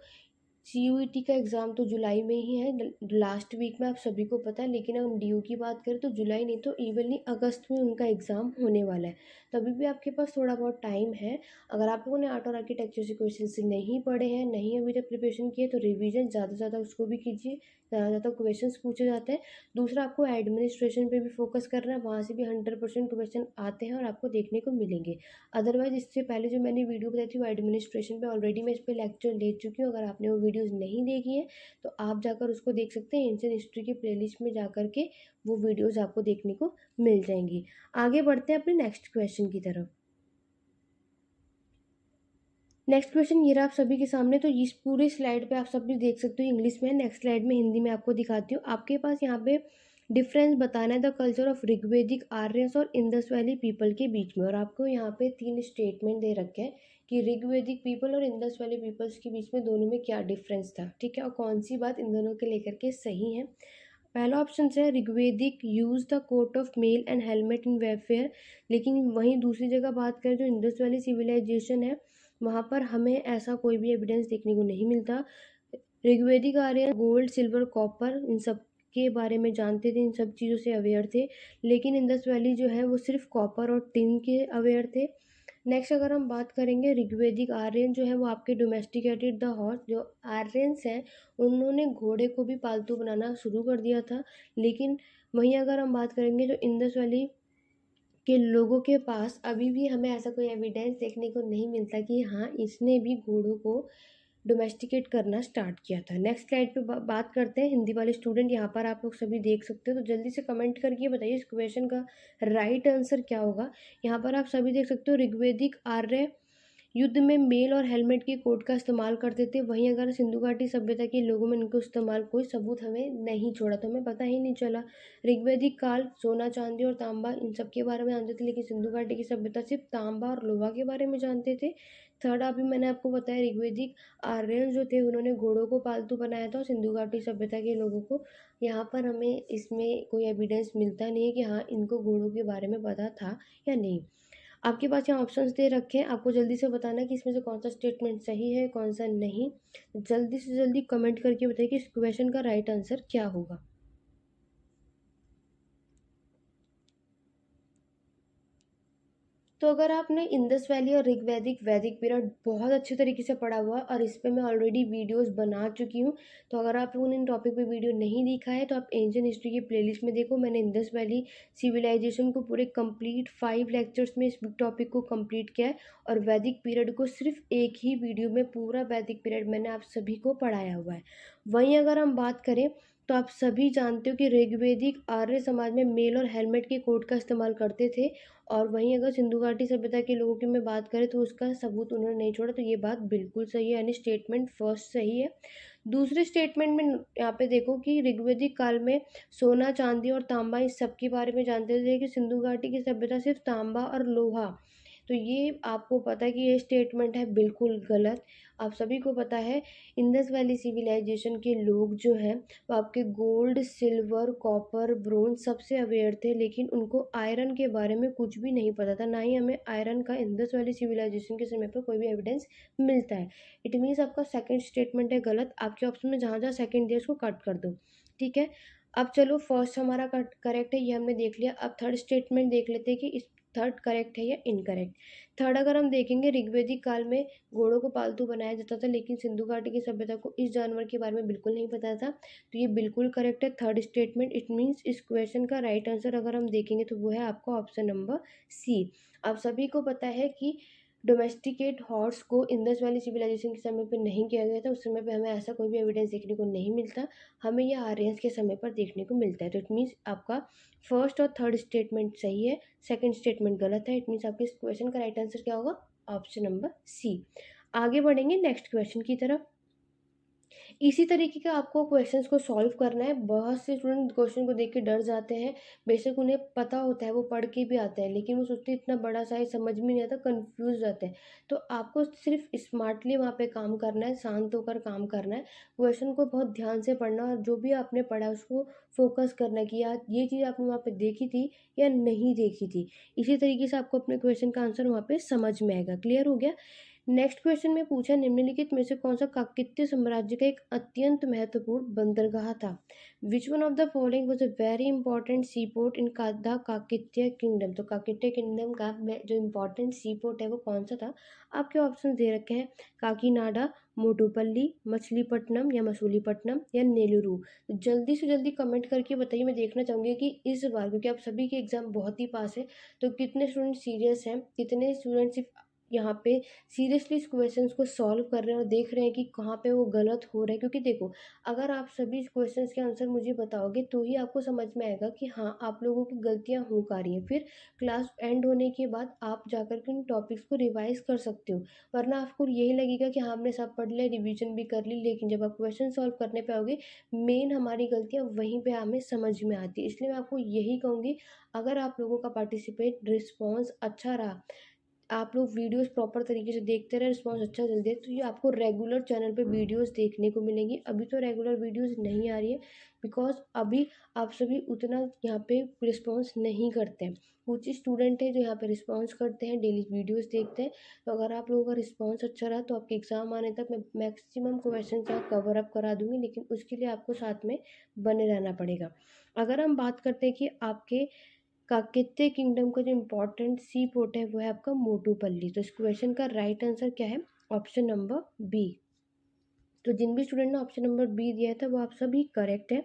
CUET का एग्ज़ाम तो जुलाई में ही है, लास्ट वीक में आप सभी को पता है, लेकिन हम DU की बात करें तो जुलाई नहीं तो इवनली अगस्त में उनका एग्ज़ाम होने वाला है। तो अभी भी आपके पास थोड़ा बहुत टाइम है। अगर आप लोगों ने आर्ट और आर्किटेक्चर से क्वेश्चन नहीं पढ़े हैं, नहीं अभी तक प्रिपरेशन किए, तो रिवीजन ज़्यादा से ज़्यादा उसको भी कीजिए, ज़्यादा से ज़्यादा क्वेश्चन पूछे जाते हैं। दूसरा, आपको एडमिनिस्ट्रेशन पे भी फोकस करना है, वहाँ से भी 100% क्वेश्चन आते हैं और आपको देखने को मिलेंगे। अदरवाइज इससे पहले जो मैंने वीडियो बताई थी वो एडमिनिस्ट्रेशन पे ऑलरेडी मैं इस पर लेक्चर ले चुकी हूँ। अगर आपने वो वीडियोस नहीं देखी है तो आप जाकर उसको देख सकते हैं, एंशिएंट हिस्ट्री की प्लेलिस्ट में जाकर के वो वीडियोस आपको देखने को मिल जाएंगी। आगे बढ़ते हैं अपने नेक्स्ट क्वेश्चन की तरफ। नेक्स्ट क्वेश्चन ये रहा आप सभी के सामने। तो इस पूरे स्लाइड पे आप सब भी देख सकते हो, इंग्लिश में है, नेक्स्ट स्लाइड में हिंदी में आपको दिखाती हूँ। आपके पास यहाँ पे डिफरेंस बताना है the culture of Rigvedic Aryans और इंडस वैली पीपल के बीच में। और आपको यहाँ पे 3 स्टेटमेंट दे रखे हैं कि ऋग्वेदिक पीपल और इंडस वैली पीपल्स के बीच में दोनों में क्या डिफरेंस था, ठीक है, और कौन सी बात इन दोनों के लेकर के सही है। पहला ऑप्शन है Rigvedic use the coat of mail and helmet in warfare. लेकिन वहीं दूसरी जगह बात करें जो इंडस वैली सिविलाइजेशन है, वहाँ पर हमें ऐसा कोई भी एविडेंस देखने को नहीं मिलता। Rigvedic Aryan gold silver copper इन सब के बारे में जानते थे, इन सब चीज़ों से अवेयर थे। लेकिन इंडस वैली जो है वो सिर्फ कॉपर और टिन के अवेयर थे। नेक्स्ट अगर हम बात करेंगे, ऋग्वेदिक आर्यन जो है वो आपके डोमेस्टिकेटेड द हॉर्स। जो आर्यंस हैं उन्होंने घोड़े को भी पालतू बनाना शुरू कर दिया था। लेकिन वहीं अगर हम बात करेंगे जो इंडस वैली के लोगों के पास अभी भी हमें ऐसा कोई एविडेंस देखने को नहीं मिलता कि हाँ इसने भी घोड़ों को डोमेस्टिकेट करना स्टार्ट किया था। नेक्स्ट स्लाइड पे बात करते हैं। हिंदी वाले स्टूडेंट यहाँ पर आप लोग सभी देख सकते हो, तो जल्दी से कमेंट करके बताइए इस क्वेश्चन का राइट आंसर क्या होगा। यहाँ पर आप सभी देख सकते हो, ऋग्वेदिक आर्य युद्ध में मेल और हेलमेट की कोट का इस्तेमाल करते थे। वहीं अगर सिंधु घाटी सभ्यता के लोगों में इनको इस्तेमाल कोई सबूत हमें नहीं छोड़ा, तो हमें पता ही नहीं चला। ऋग्वेदिक काल सोना चांदी और तांबा इन सब के बारे में जानते थे, लेकिन सिंधु घाटी की सभ्यता सिर्फ तांबा और लोहा के बारे में जानते थे। थर्ड, अभी मैंने आपको बताया ऋग्वेदिक आर्यन जो थे उन्होंने घोड़ों को पालतू बनाया था, और सिंधु घाटी सभ्यता के लोगों को यहाँ पर हमें इसमें कोई एविडेंस मिलता नहीं है कि हाँ इनको घोड़ों के बारे में पता था या नहीं। आपके पास यहाँ ऑप्शंस दे रखे हैं, आपको जल्दी से बताना है कि इसमें से कौन सा स्टेटमेंट सही है कौन सा नहीं। जल्दी से जल्दी कमेंट करके बताइए कि इस क्वेश्चन का राइट आंसर क्या होगा। तो अगर आपने इंडस वैली और ऋग्वैदिक वैदिक पीरियड बहुत अच्छे तरीके से पढ़ा हुआ है और इस पे मैं ऑलरेडी वीडियोस बना चुकी हूँ, तो अगर आप लोगों ने इन टॉपिक पे वीडियो नहीं देखा है तो आप एंशिएंट हिस्ट्री की प्लेलिस्ट में देखो। मैंने इंडस वैली सिविलाइजेशन को पूरे कंप्लीट 5 लेक्चर्स में इस टॉपिक को कंप्लीट किया है, और वैदिक पीरियड को सिर्फ एक ही वीडियो में पूरा वैदिक पीरियड मैंने आप सभी को पढ़ाया हुआ है। वहीं अगर हम बात करें तो आप सभी जानते हो कि ऋग्वेदिक आर्य समाज में मेल और हेलमेट के कोट का इस्तेमाल करते थे। और वहीं अगर सिंधु घाटी सभ्यता के लोगों की मैं बात करें तो उसका सबूत उन्होंने नहीं छोड़ा, तो ये बात बिल्कुल सही है, यानी स्टेटमेंट फर्स्ट सही है। दूसरे स्टेटमेंट में यहाँ पे देखो कि ऋग्वेदिक काल में सोना चांदी और तांबा इस सब के बारे में जानते थे कि सिंधु घाटी की सभ्यता सिर्फ तांबा और लोहा। तो ये आपको पता है कि ये स्टेटमेंट है बिल्कुल गलत। आप सभी को पता है इंडस वैली सिविलाइजेशन के लोग जो हैं वो आपके गोल्ड सिल्वर कॉपर ब्रोंज सबसे अवेयर थे, लेकिन उनको आयरन के बारे में कुछ भी नहीं पता था। ना ही हमें आयरन का इंडस वैली सिविलाइजेशन के समय पर कोई भी एविडेंस मिलता है। इट मीन्स आपका सेकंड स्टेटमेंट है गलत। आपके ऑप्शन में जहाँ जहाँ सेकंड दिया उसको कट कर दो, ठीक है। अब चलो फर्स्ट हमारा करेक्ट है, ये हमने देख लिया। अब थर्ड स्टेटमेंट देख लेते हैं कि इस थर्ड करेक्ट है या इनकरेक्ट। थर्ड अगर हम देखेंगे, ऋग्वेदिक काल में घोड़ों को पालतू बनाया जाता था, लेकिन सिंधु घाटी की सभ्यता को इस जानवर के बारे में बिल्कुल नहीं पता था। तो ये बिल्कुल करेक्ट है थर्ड स्टेटमेंट। इट मीन्स इस क्वेश्चन का राइट आंसर अगर हम देखेंगे तो वो है आपका ऑप्शन नंबर सी। आप सभी को पता है कि डोमेस्टिकेट हॉर्स को इंडस वैली सिविलाइजेशन के समय पर नहीं किया गया था। उस समय पे हमें ऐसा कोई भी एविडेंस देखने को नहीं मिलता, हमें ये आर्यंस के समय पर देखने को मिलता है। तो इट मीन्स आपका फर्स्ट और थर्ड स्टेटमेंट सही है, सेकंड स्टेटमेंट गलत है। इट मीन्स आपके इस क्वेश्चन का राइट आंसर क्या होगा? Option number C. आगे बढ़ेंगे नेक्स्ट क्वेश्चन की तरफ। इसी तरीके का आपको क्वेश्चंस को सॉल्व करना है। बहुत से स्टूडेंट क्वेश्चन को देख के डर जाते हैं, बेशक उन्हें पता होता है, वो पढ़ के भी आता है, लेकिन वो सोचते हैं इतना बड़ा सा है, समझ में नहीं आता, कंफ्यूज जाते हैं। तो आपको सिर्फ स्मार्टली वहाँ पे काम करना है, शांत होकर काम करना है, क्वेश्चन को बहुत ध्यान से पढ़ना, और जो भी आपने पढ़ा उसको फोकस करना है कि यार ये चीज़ आपने वहाँ पे देखी थी या नहीं देखी थी। इसी तरीके से आपको अपने क्वेश्चन का आंसर वहाँ पे समझ में आएगा। क्लियर हो गया? नेक्स्ट क्वेश्चन में पूछा, निम्नलिखित में से कौन सा काकतीय साम्राज्य का एक अत्यंत महत्वपूर्ण बंदरगाह था? Which one of the following was a very important sea port in the Kakatiya kingdom? तो काकतीय किंगडम का जो इम्पोर्टेंट सी पोर्ट है वो कौन सा था? आपके ऑप्शन दे रखे हैं, काकीनाडा, मोटुपल्ली, मछलीपट्टनम या मसूलीपट्टनम या नेलुरु। तो जल्दी से जल्दी कमेंट करके बताइए, मैं देखना चाहूँगी कि इस बार, क्योंकि आप सभी के एग्जाम बहुत ही पास है, तो कितने स्टूडेंट सीरियस हैं, कितने स्टूडेंट सिर्फ यहाँ पे सीरियसली इस क्वेश्चंस को सॉल्व कर रहे हैं और देख रहे हैं कि कहाँ पे वो गलत हो रहा है। क्योंकि देखो, अगर आप सभी क्वेश्चंस के आंसर मुझे बताओगे तो ही आपको समझ में आएगा कि हाँ, आप लोगों की गलतियाँ हो का रही हैं। फिर क्लास एंड होने के बाद आप जाकर के उन टॉपिक्स को रिवाइज कर सकते हो, वरना आपको यही लगेगा कि हाँ, हमने सब पढ़ लिया, रिविजन भी कर ली, लेकिन जब आप क्वेश्चन सॉल्व करने पे आओगे, मेन हमारी गलतियाँ वहीं पे हमें समझ में आती है। इसलिए मैं आपको यही कहूँगी, अगर आप लोगों का पार्टिसिपेट रिस्पॉन्स अच्छा रहा, आप लोग वीडियोस प्रॉपर तरीके से देखते रहे, रिस्पॉन्स अच्छा जल्दी है, तो ये आपको रेगुलर चैनल पे वीडियोस देखने को मिलेंगी। अभी तो रेगुलर वीडियोस नहीं आ रही है, बिकॉज अभी आप सभी उतना यहाँ पे रिस्पॉन्स नहीं करते हैं। कुछ स्टूडेंट हैं जो यहाँ पे रिस्पॉन्स करते हैं, डेली वीडियोस देखते हैं। तो अगर आप लोगों का रिस्पॉन्स अच्छा रहा तो आपके एग्ज़ाम आने तक मैं मैक्सिमम क्वेश्चन कवर अप करा दूँगी, लेकिन उसके लिए आपको साथ में बने रहना पड़ेगा। अगर हम बात करते हैं कि आपके काकतीय किंगडम का जो इम्पोर्टेंट सी पोर्ट है वो है आपका मोटुपल्ली। तो इस क्वेश्चन का राइट आंसर क्या है? Option number B. तो जिन भी स्टूडेंट ने ऑप्शन नंबर बी दिया था वो आप सभी करेक्ट है।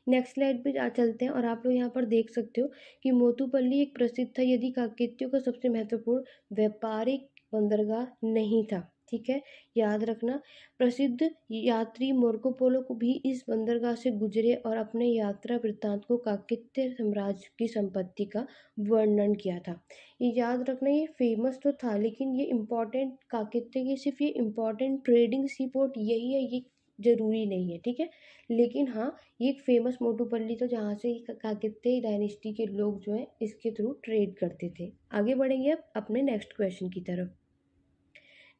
नेक्स्ट स्लाइड पे चलते हैं और आप लोग यहाँ पर देख सकते हो कि मोटुपल्ली एक प्रसिद्ध था यदि काकतीयों का सबसे महत्वपूर्ण व्यापारिक बंदरगाह नहीं था। ठीक है, याद रखना। प्रसिद्ध यात्री मार्को पोलो को भी इस बंदरगाह से गुजरे और अपने यात्रा वृत्तांत को काकतीय साम्राज्य की संपत्ति का वर्णन किया था। ये याद रखना, ये फेमस तो था, लेकिन ये इम्पोर्टेंट काकतीय की सिर्फ ये इम्पोर्टेंट ट्रेडिंग सी पोर्ट यही है, ये जरूरी नहीं है। ठीक है, लेकिन हाँ, ये एक फेमस मोटुपल्ली था जहाँ से काकतीय डायनेस्टी के लोग जो है इसके थ्रू ट्रेड करते थे। आगे बढ़ेंगे अब अपने नेक्स्ट क्वेश्चन की तरफ।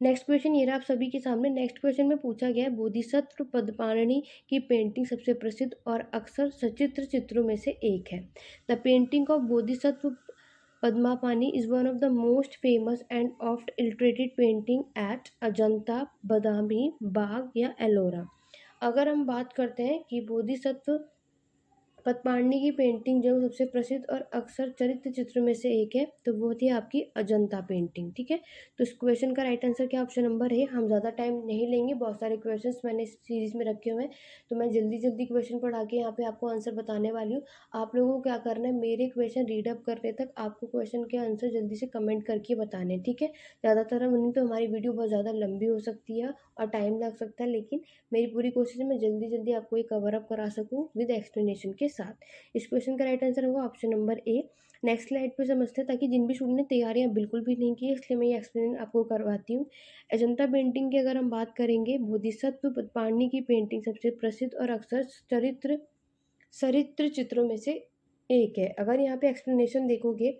नेक्स्ट क्वेश्चन ये रहा आप सभी के सामने। नेक्स्ट क्वेश्चन में पूछा गया है, बोधिसत्व पद्मावनी की पेंटिंग सबसे प्रसिद्ध और अक्सर सचित्र चित्रों में से एक है। The painting of Bodhisattva Padmapani is one of the most famous and oft illustrated painting at Ajanta, Badami, Bagh या एलोरा। अगर हम बात करते हैं कि बोधिसत्व पद्मावनी की पेंटिंग जो सबसे प्रसिद्ध और अक्सर चरित्र चित्र में से एक है, तो वो थी आपकी अजंता पेंटिंग। ठीक है, तो इस क्वेश्चन का राइट आंसर क्या ऑप्शन नंबर है। हम ज़्यादा टाइम नहीं लेंगे, बहुत सारे क्वेश्चंस मैंने इस सीरीज में रखे हुए हैं, तो मैं जल्दी जल्दी क्वेश्चन पढ़ा के यहाँ पे आपको आंसर बताने वाली हूँ। आप लोगों को क्या करना है, मेरे क्वेश्चन रीडअप करने तक आपको क्वेश्चन के आंसर जल्दी से कमेंट करके बताने। ठीक है, ज़्यादातर नहीं तो हमारी वीडियो बहुत ज़्यादा लंबी हो सकती है और टाइम लग सकता है, लेकिन मेरी पूरी कोशिश है मैं जल्दी जल्दी आपको ये कवर अप करा सकूँ विद एक्सप्लेनेशन के साथ। इस क्वेश्चन का राइट आंसर होगा option number A. Next slide पे समझते हैं, ताकि जिन भी स्टूडेंट ने तैयारियां बिल्कुल भी नहीं की, इसलिए मैं ये एक्सप्लेन आपको करवाती हूँ। अजंता पेंटिंग की अगर हम बात करेंगे, बोधिसत्व पद्मावनी की पेंटिंग सबसे प्रसिद्ध और अक्सर चरित्र चित्रों में से एक है। अगर यहाँ पे एक्सप्लेनेशन देखोगे,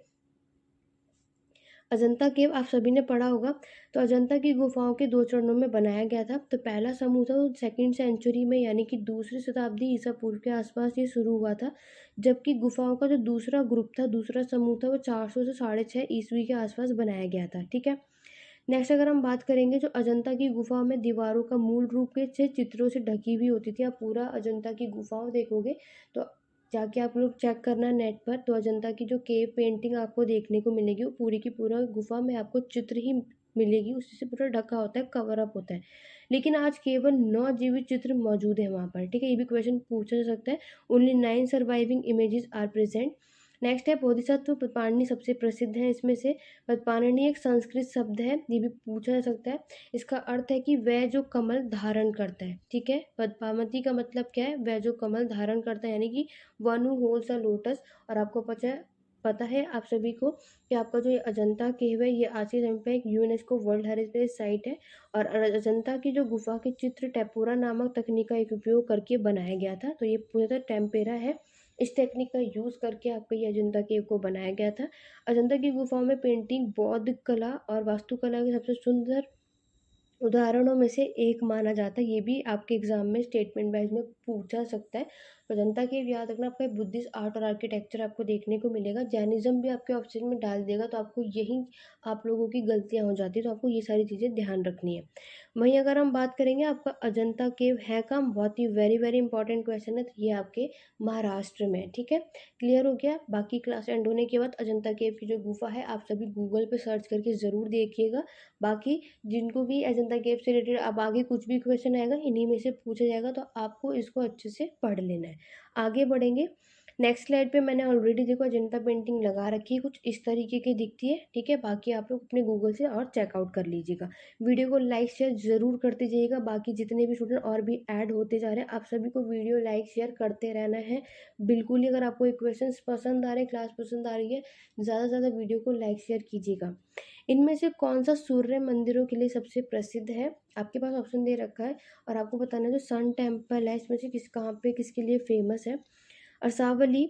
अजंता केव आप सभी ने पढ़ा होगा, तो अजंता की गुफाओं के दो चरणों में बनाया गया था। तो पहला समूह था वो सेकेंड सेंचुरी में, यानी कि दूसरी शताब्दी ईसा पूर्व के आसपास ये शुरू हुआ था, जबकि गुफाओं का जो दूसरा ग्रुप था, दूसरा समूह था, वो 400 से 650 ईस्वी के आसपास बनाया गया था। ठीक है, नेक्स्ट अगर हम बात करेंगे, जो अजंता की गुफाओं में दीवारों का मूल रूप से चित्रों से ढकी हुई होती थी। आप पूरा अजंता की गुफाओं देखोगे तो जाके आप लोग चेक करना नेट पर, तो अजंता की जो केव पेंटिंग आपको देखने को मिलेगी वो पूरी की पूरा गुफा में आपको चित्र ही मिलेगी, उसी से पूरा ढका होता है, कवर अप होता है। लेकिन आज केवल 9 जीवित चित्र मौजूद है वहाँ पर। ठीक है, ये भी क्वेश्चन पूछा जा सकता है। Only 9 surviving images are present. Next है बोधिसत्व पद्मानी सबसे प्रसिद्ध है इसमें से। पद्मानी एक संस्कृत शब्द है, ये भी पूछा जा सकता है। इसका अर्थ है कि वह जो कमल धारण करता है, ठीक है। पद्मावती का मतलब क्या है, वह जो कमल धारण करता है, यानी कि one who holds a lotus. और आपको पता है आप सभी को कि आपका जो ये अजंता केव है, ये आज के टाइम पे एक यूनेस्को वर्ल्ड हेरिटेज साइट है। और अजंता की जो गुफा के चित्र टेम्पोरा नामक तकनीक का एक उपयोग करके बनाया गया था। तो ये पूरा टेम्पेरा है, इस टेक्निक का यूज़ करके आपका ये अजंता केव को बनाया गया था। अजंता की गुफाओं में पेंटिंग बौद्ध कला और वास्तुकला की सबसे सुंदर उदाहरणों में से एक माना जाता है। ये भी आपके एग्जाम में स्टेटमेंट वाइज में पूछा सकता है। अजंता केव याद रखना, आपका बुद्धिस्ट आर्ट और आर्किटेक्चर आपको देखने को मिलेगा। जैनिज्म भी आपके ऑप्शन में डाल देगा, तो आपको यही आप लोगों की गलतियां हो जाती है, तो आपको ये सारी चीज़ें ध्यान रखनी है। वहीं अगर हम बात करेंगे आपका अजंता केव है कहाँ, बहुत ही वेरी वेरी इंपॉर्टेंट क्वेश्चन है। तो ये आपके महाराष्ट्र में है, ठीक है। क्लियर हो गया। बाकी क्लास एंड होने के बाद अजंता केव की जो गुफा है आप सभी गूगल पे सर्च करके ज़रूर देखिएगा। बाकी जिनको भी अजंता केव से रिलेटेड अब आगे कुछ भी क्वेश्चन आएगा, इन्हीं में से पूछा जाएगा, तो आपको इसको अच्छे से पढ़ लेना है। आगे बढ़ेंगे। नेक्स्ट स्लाइड पे मैंने ऑलरेडी देखो अजंता पेंटिंग लगा रखी है, कुछ इस तरीके की दिखती है, ठीक है। बाकी आप लोग अपने गूगल से और चेकआउट कर लीजिएगा। वीडियो को लाइक शेयर जरूर करते जाइएगा। बाकी जितने भी स्टूडेंट और भी ऐड होते जा रहे हैं, आप सभी को वीडियो लाइक शेयर करते रहना है बिल्कुल ही। अगर आपको क्वेश्चन पसंद आ रहे हैं, क्लास पसंद आ रही है, ज़्यादा से ज़्यादा वीडियो को लाइक शेयर कीजिएगा। इनमें से कौन सा सूर्य मंदिरों के लिए सबसे प्रसिद्ध है, आपके पास ऑप्शन दे रखा है और आपको बताना है जो सन टेम्पल है इसमें से कहाँ पे किसके लिए फेमस है। अरसावली,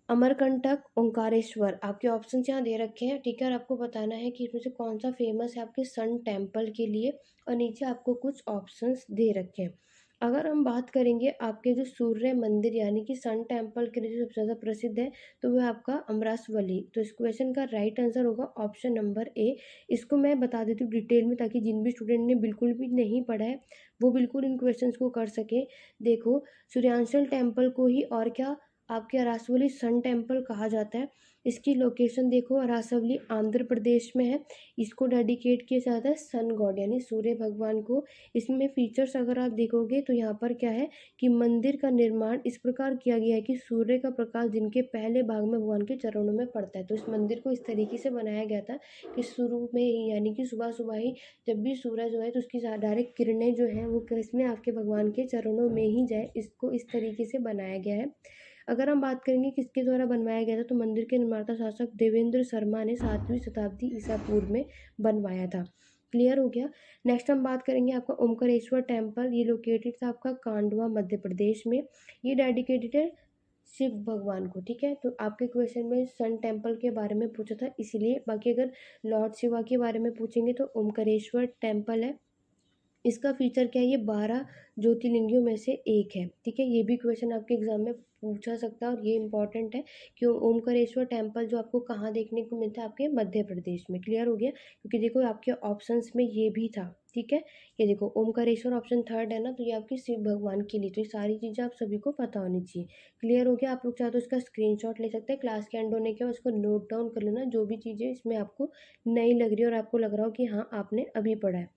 अमरकंटक, ओंकारेश्वर, आपके ऑप्शन यहाँ दे रखे हैं, ठीक है। और आपको बताना है कि इसमें से कौन सा फेमस है आपके सन टेम्पल के लिए, और नीचे आपको कुछ ऑप्शंस दे रखे हैं। अगर हम बात करेंगे आपके जो सूर्य मंदिर यानी कि सन टेम्पल के लिए जो सबसे ज़्यादा प्रसिद्ध है, तो वह आपका अमरावली। तो इस क्वेश्चन का राइट आंसर होगा ऑप्शन नंबर ए। इसको मैं बता देती हूँ डिटेल में, ताकि जिन भी स्टूडेंट ने बिल्कुल भी नहीं पढ़ा है वो बिल्कुल इन क्वेश्चंस को कर सके। देखो, सूर्यांशल टेम्पल को ही और क्या आपके अरावली सन टेम्पल कहा जाता है। इसकी लोकेशन देखो, अरावली आंध्र प्रदेश में है। इसको डेडिकेट किया जाता है सन गॉड यानी सूर्य भगवान को। इसमें फीचर्स अगर आप देखोगे तो यहाँ पर क्या है कि मंदिर का निर्माण इस प्रकार किया गया है कि सूर्य का प्रकाश दिन के पहले भाग में भगवान के चरणों में पड़ता है। तो इस मंदिर को इस तरीके से बनाया गया था कि शुरू में ही यानी कि सुबह सुबह ही जब भी सूरज जो है तो उसकी डायरेक्ट किरणें जो हैं वो किसमें आपके भगवान के चरणों में ही जाए, इसको इस तरीके से बनाया गया है। अगर हम बात करेंगे किसके द्वारा बनवाया गया था, तो मंदिर के निर्माता शासक देवेंद्र शर्मा ने 7वीं शताब्दी ईसा पूर्व में बनवाया था। क्लियर हो गया। नेक्स्ट हम बात करेंगे आपका ओमकारेश्वर टेम्पल। ये लोकेटेड था आपका कांडवा मध्य प्रदेश में। ये डेडिकेटेड है शिव भगवान को, ठीक है। तो आपके क्वेश्चन में सन टेम्पल के बारे में पूछा था इसलिए। बाकी अगर लॉर्ड शिवा के बारे में पूछेंगे तो ओमकारेश्वर टेम्पल है। इसका फीचर क्या है, ये 12 ज्योतिर्लिंगियों में से एक है, ठीक है। ये भी क्वेश्चन आपके एग्जाम में पूछा सकता है और ये इंपॉर्टेंट है कि ओमकारेश्वर टेम्पल जो आपको कहाँ देखने को मिलता है, आपके मध्य प्रदेश में। क्लियर हो गया, क्योंकि देखो आपके ऑप्शंस में ये भी था, ठीक है। ये देखो ओमकारेश्वर ऑप्शन थर्ड है ना, तो ये आपकी शिव भगवान के लिए। तो ये सारी चीज़ें आप सभी को पता होनी चाहिए। क्लियर हो गया। आप लोग चाहे तो इसका स्क्रीनशॉट ले सकते हैं, क्लास के एंड होने के बाद उसको नोट डाउन कर लेना, जो भी चीज़ें इसमें आपको नई लग रही है और आपको लग रहा हो कि हाँ आपने अभी पढ़ा है।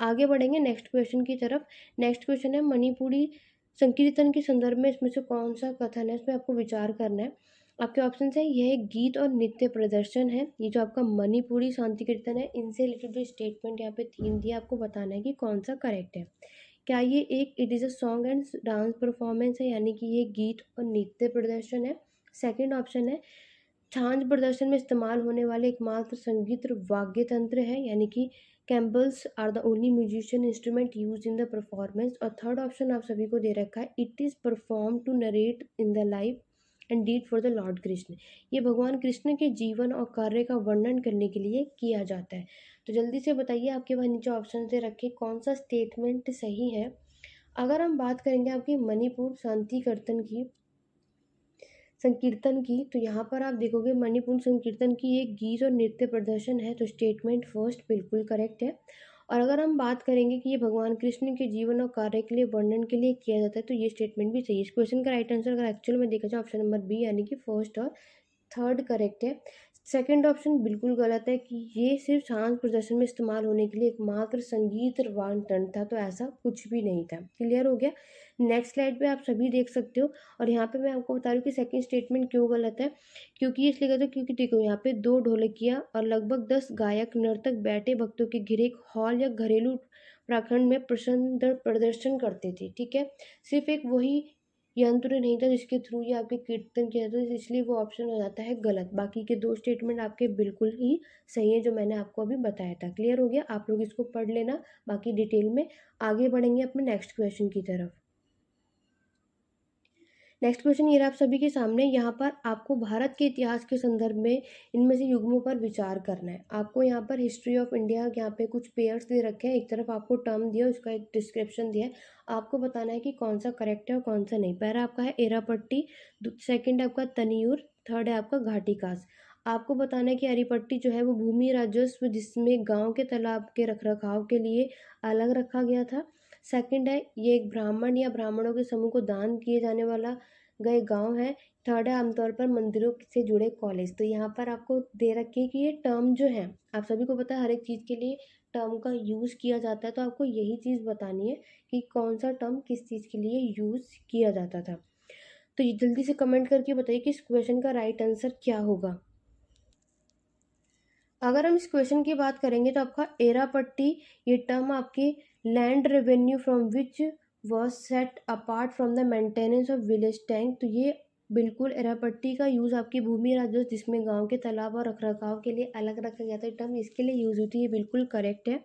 आगे बढ़ेंगे नेक्स्ट क्वेश्चन की तरफ। नेक्स्ट क्वेश्चन है मणिपुरी संकीर्तन के संदर्भ में इसमें से कौन सा कथन है, इसमें आपको विचार करना है। आपके ऑप्शन है, यह एक गीत और नृत्य प्रदर्शन है। ये जो आपका मणिपुरी शांति कीर्तन है, इनसे रिलेटेड जो स्टेटमेंट यहाँ पे थीम दिया, आपको बताना है कि कौन सा करेक्ट है। क्या ये एक it is a song and dance performance है, यानी कि ये गीत और नृत्य प्रदर्शन है। सेकेंड ऑप्शन है, छाछ प्रदर्शन में इस्तेमाल होने वाले एकमात्र संगीत वाद्य तंत्र है, यानी कि cymbals are the only musician instrument use in the performance. और थर्ड ऑप्शन आप सभी को दे रखा है, it is perform to narrate in the life and deed for the lord Krishna. ये भगवान कृष्ण के जीवन और कार्य का वर्णन करने के लिए किया जाता है। तो जल्दी से बताइए, आपके पास नीचे ऑप्शन दे रखे कौन सा स्टेटमेंट सही है। अगर हम बात करेंगे आपकी मणिपुर शांति कीर्तन की संकीर्तन की, तो यहाँ पर आप देखोगे मणिपुर संकीर्तन की एक गीत और नृत्य प्रदर्शन है, तो स्टेटमेंट फर्स्ट बिल्कुल करेक्ट है। और अगर हम बात करेंगे कि ये भगवान कृष्ण के जीवन और कार्य के लिए वर्णन के लिए किया जाता है, तो ये स्टेटमेंट भी सही है। इस क्वेश्चन का राइट आंसर अगर एक्चुअल में देखा जाए ऑप्शन नंबर बी यानी कि फर्स्ट और थर्ड करेक्ट है। सेकंड ऑप्शन बिल्कुल गलत है कि ये सिर्फ सांस प्रदर्शन में इस्तेमाल होने के लिए एकमात्र संगीत वाद्य था, तो ऐसा कुछ भी नहीं था। क्लियर हो गया। नेक्स्ट स्लाइड पे आप सभी देख सकते हो, और यहाँ पे मैं आपको बता रही हूँ कि सेकंड स्टेटमेंट क्यों गलत है। क्योंकि इसलिए गलत है क्योंकि देखो यहाँ पे 2 ढोलकियाँ और लगभग 10 गायक नर्तक बैठे भक्तों के घिरे एक हॉल या घरेलू प्रांगण में प्रदर्शन करते थे। ठीक है, सिर्फ एक वही यंत्र नहीं था जिसके थ्रू ये आपके कीर्तन किया जाता है, इसलिए वो ऑप्शन हो जाता है गलत। बाकी के 2 स्टेटमेंट आपके बिल्कुल ही सही है जो मैंने आपको अभी बताया था। क्लियर हो गया, आप लोग इसको पढ़ लेना बाकी डिटेल में। आगे बढ़ेंगे अपने नेक्स्ट क्वेश्चन की तरफ। नेक्स्ट क्वेश्चन ये रहा आप सभी के सामने। यहाँ पर आपको भारत के इतिहास के संदर्भ में इनमें से युग्मों पर विचार करना है। आपको यहाँ पर हिस्ट्री ऑफ इंडिया यहाँ पे कुछ पेयर्स दे रखे हैं, एक तरफ आपको टर्म दिया, उसका एक डिस्क्रिप्शन दिया है। आपको बताना है कि कौन सा करेक्ट है और कौन सा नहीं। पहला आपका है एरापट्टी, सेकंड आपका तनियूर, थर्ड है आपका घाटीकास। आपको बताना है कि एरीपट्टी जो है वो भूमि राजस्व जिसमें गांव के तालाब के रखरखाव के लिए अलग रखा गया था। सेकंड है ये एक ब्राह्मण या ब्राह्मणों के समूह को दान किए जाने वाला गए गांव है। थर्ड है आमतौर पर मंदिरों से जुड़े कॉलेज। तो यहाँ पर आपको दे रखी है कि ये टर्म जो है, आप सभी को पता है हर एक चीज़ के लिए टर्म का यूज़ किया जाता है, तो आपको यही चीज़ बतानी है कि कौन सा टर्म किस चीज़ के लिए यूज़ किया जाता था। तो ये जल्दी से कमेंट करके बताइए कि इस क्वेश्चन का राइट आंसर क्या होगा। अगर हम इस क्वेश्चन की बात करेंगे तो आपका एरापट्टी ये टर्म आपके land revenue from which was set apart from the maintenance of village tank. तो ये बिल्कुल एरापट्टी का यूज़ आपकी भूमि राजस्व जिसमें गांव के तालाब और रखरखाव के लिए अलग रखा गया था टर्म, इसके लिए यूज़ होती है, बिल्कुल करेक्ट है।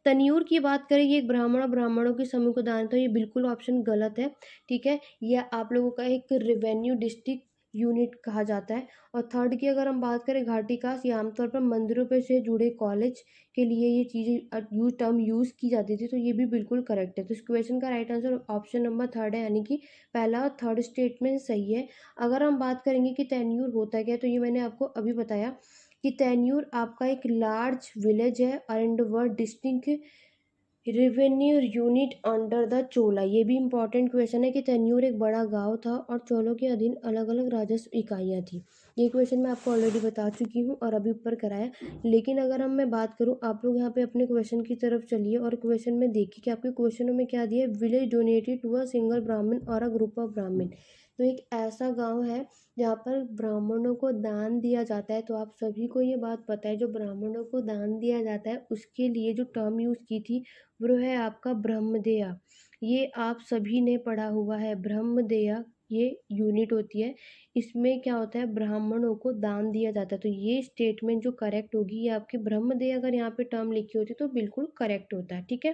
तनियूर की बात करें, ये एक ब्राह्मण और ब्राह्मणों के समूह को दान था, ये बिल्कुल ऑप्शन गलत है। ठीक है, यह आप लोगों का एक रेवेन्यू डिस्ट्रिक्ट यूनिट कहा जाता है। और थर्ड की अगर हम बात करें घाटीकास, ये आमतौर पर मंदिरों पे से जुड़े कॉलेज के लिए ये चीज़ें टर्म यूज़ की जाती थी, तो ये भी बिल्कुल करेक्ट है। तो इस क्वेश्चन का right answer option number third है, यानी कि पहला और थर्ड स्टेटमेंट सही है। अगर हम बात करेंगे कि तैन्यूर होता क्या है, तो ये मैंने आपको अभी बताया कि तैन्यूर आपका एक लार्ज विलेज है and word distinct revenue unit under the Chola. ये भी इंपॉर्टेंट क्वेश्चन है कि तैन्यूर एक बड़ा गांव था और चोलों के अधीन अलग अलग राजस्व इकाइयाँ थी। ये क्वेश्चन मैं आपको ऑलरेडी बता चुकी हूँ और अभी ऊपर कराया। लेकिन अगर मैं बात करूँ, आप लोग यहाँ पे अपने क्वेश्चन की तरफ चलिए और क्वेश्चन में देखिए कि आपके क्वेश्चनों में क्या दिया है। Village donated to a single Brahmin और अ ग्रुप ऑफ ब्राह्मण। तो एक ऐसा गाँव है जहाँ पर ब्राह्मणों को दान दिया जाता है। तो आप सभी को ये बात पता है, जो ब्राह्मणों को दान दिया जाता है उसके लिए जो टर्म यूज़ की थी वो है आपका ब्रह्मदेया। ये आप सभी ने पढ़ा हुआ है, ब्रह्मदेया ये यूनिट होती है। इसमें क्या होता है, ब्राह्मणों को दान दिया जाता है। तो ये स्टेटमेंट जो करेक्ट होगी ये आपके ब्रह्मदेया अगर यहाँ पे टर्म लिखी होती तो बिल्कुल करेक्ट होता है। ठीक है,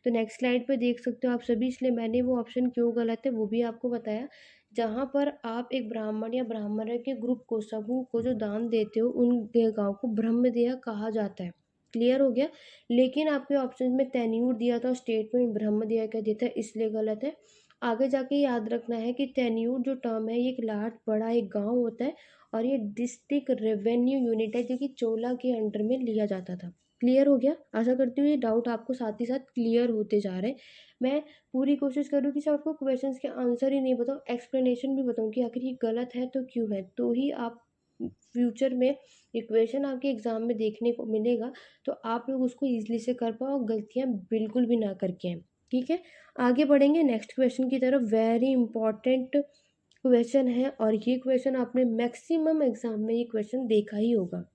तो नेक्स्ट स्लाइड पे देख सकते हो आप सभी, इसलिए मैंने वो ऑप्शन क्यों गलत है वो भी आपको बताया। जहाँ पर आप एक ब्राह्मण या ब्राह्मण के ग्रुप को समूह को जो दान देते हो उन गाँव को ब्रह्मदेया कहा जाता है। क्लियर हो गया। लेकिन आपके ऑप्शन में तैन्यूर दिया था, स्टेटमेंट ब्रह्मदेया का देता है, इसलिए गलत है। आगे जाके याद रखना है कि तैन्यूर जो टर्म है ये एक लार्ज बड़ा एक गांव होता है और ये डिस्ट्रिक्ट रेवेन्यू यूनिट है जो कि चोला के अंडर में लिया जाता था। क्लियर हो गया, आशा करती हूँ ये डाउट आपको साथ ही साथ क्लियर होते जा रहे हैं। मैं पूरी कोशिश करूँ कि सिर्फ आपको क्वेश्चंस के आंसर ही नहीं बताऊँ, एक्सप्लेनेशन भी बताऊँ कि आखिर ये गलत है तो क्यों है, तो ही आप फ्यूचर में ये क्वेश्चन आपके एग्जाम में देखने को मिलेगा तो आप लोग उसको ईजिली से कर पाओ, गलतियाँ बिल्कुल भी ना करके हैं। ठीक है, आगे बढ़ेंगे नेक्स्ट क्वेश्चन की तरफ। वेरी इंपॉर्टेंट क्वेश्चन है और ये क्वेश्चन आपने मैक्सिमम एग्जाम में ये क्वेश्चन देखा ही होगा।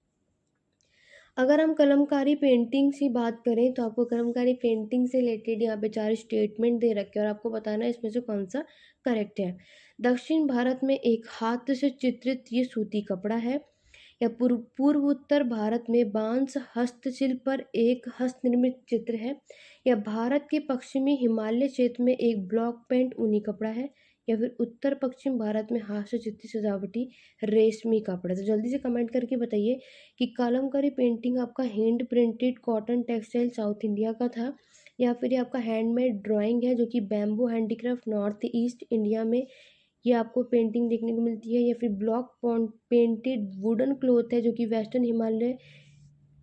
अगर हम कलमकारी पेंटिंग की बात करें तो आपको कलमकारी पेंटिंग से रिलेटेड यहाँ पे 4 स्टेटमेंट दे रखे हैं और आपको बताना है इसमें से कौन सा करेक्ट है। दक्षिण भारत में एक हाथ से चित्रित ये सूती कपड़ा है, या पूर्व उत्तर भारत में बांस हस्तशिल्प पर एक हस्तनिर्मित चित्र है, या भारत के पश्चिमी हिमालय क्षेत्र में एक ब्लॉक पेंट ऊनी कपड़ा है, या फिर उत्तर पश्चिम भारत में हाथ से चित्रित सजावटी रेशमी कपड़ा। तो जल्दी से कमेंट करके बताइए कि कलमकारी पेंटिंग आपका hand printed cotton textile south India का था, या फिर ये आपका हैंडमेड ड्राइंग है जो कि bamboo handicraft north east India में ये आपको पेंटिंग देखने को मिलती है, या फिर ब्लॉक पेंटेड वुडन क्लॉथ है जो कि वेस्टर्न हिमालय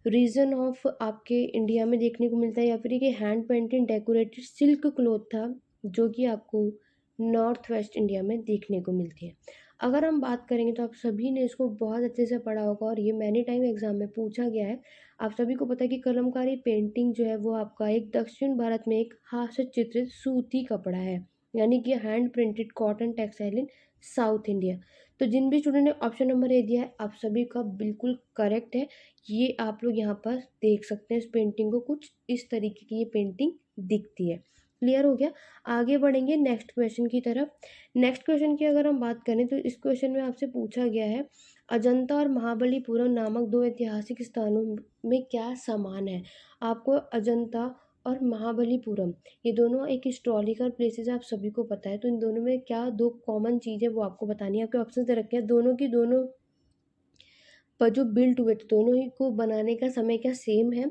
रीजन ऑफ आपके इंडिया में देखने को मिलता है, या फिर ये hand painted decorated silk cloth था जो कि आपको नॉर्थ वेस्ट इंडिया में देखने को मिलती है। अगर हम बात करेंगे तो आप सभी ने इसको बहुत अच्छे से पढ़ा होगा और ये मैनी टाइम एग्जाम में पूछा गया है। आप सभी को पता है कि कलमकारी पेंटिंग जो है वो आपका एक दक्षिण भारत में एक हाथ से चित्रित सूती कपड़ा है, यानी कि हैंड प्रिंटेड कॉटन टेक्सटाइल इन साउथ इंडिया। तो जिन भी स्टूडेंट ने ऑप्शन नंबर ए दिया है आप सभी का बिल्कुल करेक्ट है। ये आप लोग यहाँ पर देख सकते हैं इस पेंटिंग को, कुछ इस तरीके की ये पेंटिंग दिखती है। क्लियर हो गया। आगे बढ़ेंगे नेक्स्ट क्वेश्चन की तरफ। नेक्स्ट क्वेश्चन की अगर हम बात करें तो इस क्वेश्चन में आपसे पूछा गया है अजंता और महाबलीपुरम नामक दो ऐतिहासिक स्थानों में क्या समान है। आपको अजंता और महाबलीपुरम ये दोनों एक हिस्टोरिकल प्लेसेस है, आप सभी को पता है। तो इन दोनों में क्या दो कॉमन चीज़ है वो आपको बतानी है। आपके ऑप्शन दे रखे हैं, दोनों की दोनों पर जो बिल्ट हुए थे दोनों ही को बनाने का समय क्या सेम है।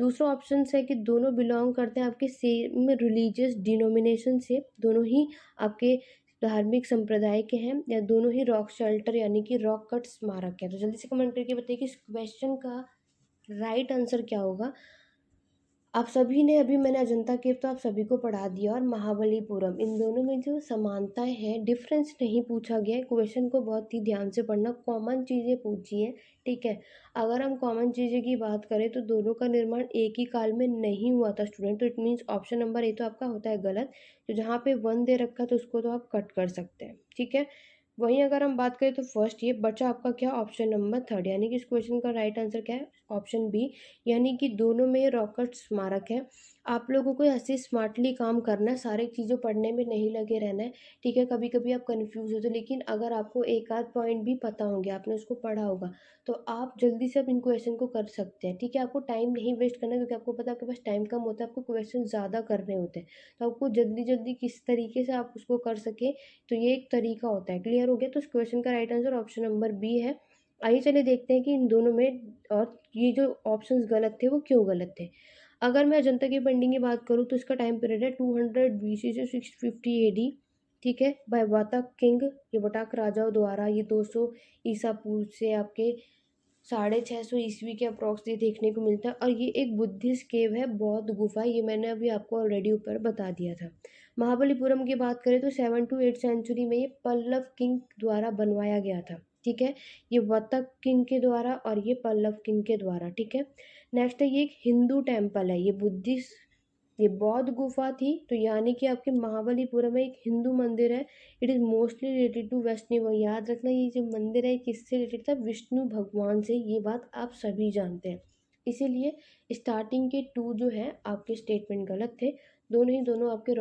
दूसरा ऑप्शन है कि दोनों बिलोंग करते हैं आपके सेम रिलीजियस डिनोमिनेशन से, दोनों ही आपके धार्मिक संप्रदाय के हैं, या दोनों ही रॉक शेल्टर यानी कि रॉक कट स्मारक है। तो जल्दी से कमेंट करके बताइए कि इस क्वेश्चन का राइट आंसर क्या होगा। आप सभी ने अभी मैंने अजंता केव तो आप सभी को पढ़ा दिया, और महाबलीपुरम, इन दोनों में जो समानताएं हैं, डिफरेंस नहीं पूछा गया है। क्वेश्चन को बहुत ही ध्यान से पढ़ना, कॉमन चीज़ें पूछी हैं, ठीक है। अगर हम कॉमन चीज़ें की बात करें तो दोनों का निर्माण एक ही काल में नहीं हुआ था स्टूडेंट, तो it means option number A तो आपका होता है गलत। तो जहाँ पे वन दे रखा तो उसको तो आप कट कर सकते हैं, ठीक है। वहीं अगर हम बात करें तो फर्स्ट ये बचा आपका क्या, ऑप्शन नंबर थर्ड, यानी कि इस क्वेश्चन का राइट आंसर क्या है, ऑप्शन बी, यानी कि दोनों में रॉकेट स्मारक है। आप लोगों को ऐसे स्मार्टली काम करना है, सारी चीज़ों पढ़ने में नहीं लगे रहना है, ठीक है। कभी कभी आप कंफ्यूज होते, लेकिन अगर आपको एक आध पॉइंट भी पता होंगे, आपने उसको पढ़ा होगा, तो आप जल्दी से अब इन क्वेश्चन को कर सकते हैं, ठीक है। आपको टाइम नहीं वेस्ट करना, क्योंकि आपको पता है आपके पास टाइम कम होता है, आपको क्वेश्चन ज़्यादा करने होते हैं, तो आपको जल्दी जल्दी किस तरीके से आप उसको कर सके, तो ये एक तरीका होता है। क्लियर हो गया। तो इस क्वेश्चन का right answer option number B है। आइए चलिए देखते हैं कि इन दोनों में और ये जो ऑप्शंस गलत थे वो क्यों गलत थे। अगर मैं अजंता की पेंटिंग की बात करूँ तो इसका टाइम पीरियड है 200 BC से 650 AD, ठीक है, बाय वातक किंग, ये वटाक राजाओं द्वारा। ये 200 ईसा पूर्व से आपके 650 ईस्वी के अप्रॉक्स ये देखने को मिलता है, और ये एक बुद्धिस्ट केव है, बौद्ध गुफा, ये मैंने अभी आपको ऑलरेडी ऊपर बता दिया था। महाबलीपुरम की बात करें तो 7 to 8 सेंचुरी में ये पल्लव किंग द्वारा बनवाया गया था, ठीक है। ये वतक किंग के द्वारा और ये पल्लव किंग के द्वारा, ठीक है। नेक्स्ट है ये एक हिंदू टेम्पल है, ये बुद्धिस्ट, ये बौद्ध गुफा थी, तो यानी कि आपके महाबलीपुरम में एक हिंदू मंदिर है। It is mostly related to Vaishnav. याद रखना ये जो मंदिर है किससे रिलेटेड था, विष्णु भगवान से, ये बात आप सभी जानते हैं। इसीलिए स्टार्टिंग के टू जो है आपके स्टेटमेंट गलत थे। दोनों ही दोनों आपके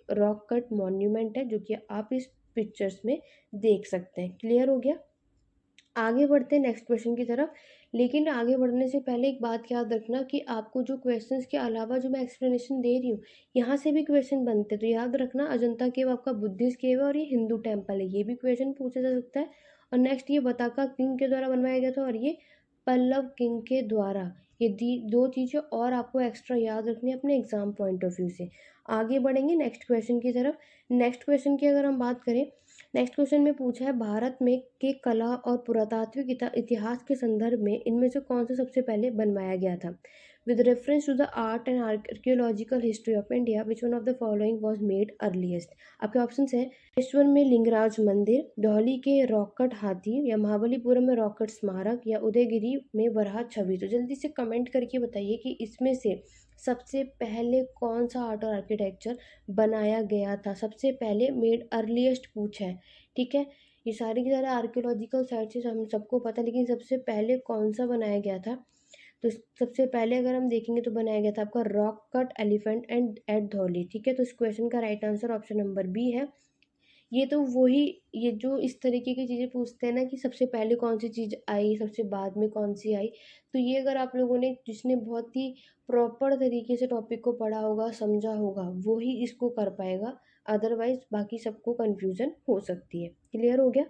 रॉक कट मॉन्यूमेंट है, जो कि आप इस पिक्चर्स में देख सकते हैं। क्लियर हो गया। आगे बढ़ते हैं नेक्स्ट क्वेश्चन की तरफ। लेकिन आगे बढ़ने से पहले एक बात याद रखना कि आपको जो क्वेश्चंस के अलावा जो मैं एक्सप्लेनेशन दे रही हूँ यहाँ से भी क्वेश्चन बनते हैं, तो याद रखना अजंता केव आपका बुद्धिस्ट केव है और ये हिंदू टेम्पल है, ये भी क्वेश्चन पूछा जा सकता है। और नेक्स्ट ये बताका किंग के द्वारा बनवाया गया था, और ये पल्लव किंग के द्वारा। ये दो चीज़ें और आपको एक्स्ट्रा याद रखनी है अपने एग्जाम पॉइंट ऑफ व्यू से। आगे बढ़ेंगे नेक्स्ट क्वेश्चन की तरफ। नेक्स्ट क्वेश्चन की अगर हम बात करें, नेक्स्ट क्वेश्चन में पूछा है भारत में के कला और पुरातात्विक इतिहास के संदर्भ में इनमें से कौन सा सबसे पहले बनवाया गया था। With reference to the art and archaeological history of India which one of the following was made earliest. आपके ऑप्शन है बागेश्वर में लिंगराज मंदिर, धौली के रॉककट हाथी, या महाबलीपुरम में रॉककट स्मारक, या उदयगिरी में वराह छवि। तो जल्दी से कमेंट करके बताइए कि इसमें से सबसे पहले कौन सा आर्ट और आर्किटेक्चर बनाया गया था। सबसे पहले मेड अर्लीस्ट पूछा है, ठीक है। ये सारी की सारी आर्कियोलॉजिकल साइट से हम सबको पता है, लेकिन सबसे पहले कौन सा बनाया गया था। तो सबसे पहले अगर हम देखेंगे तो बनाया गया था आपका rock cut elephant and at Dhauli, ठीक है। तो इस क्वेश्चन का right answer option number B है। ये तो वही, ये जो इस तरीके की चीज़ें पूछते हैं ना कि सबसे पहले कौन सी चीज़ आई, सबसे बाद में कौन सी आई, तो ये अगर आप लोगों ने जिसने बहुत ही प्रॉपर तरीके से टॉपिक को पढ़ा होगा, समझा होगा, वो ही इसको कर पाएगा, अदरवाइज बाकी सबको कन्फ्यूज़न हो सकती है। क्लियर हो गया।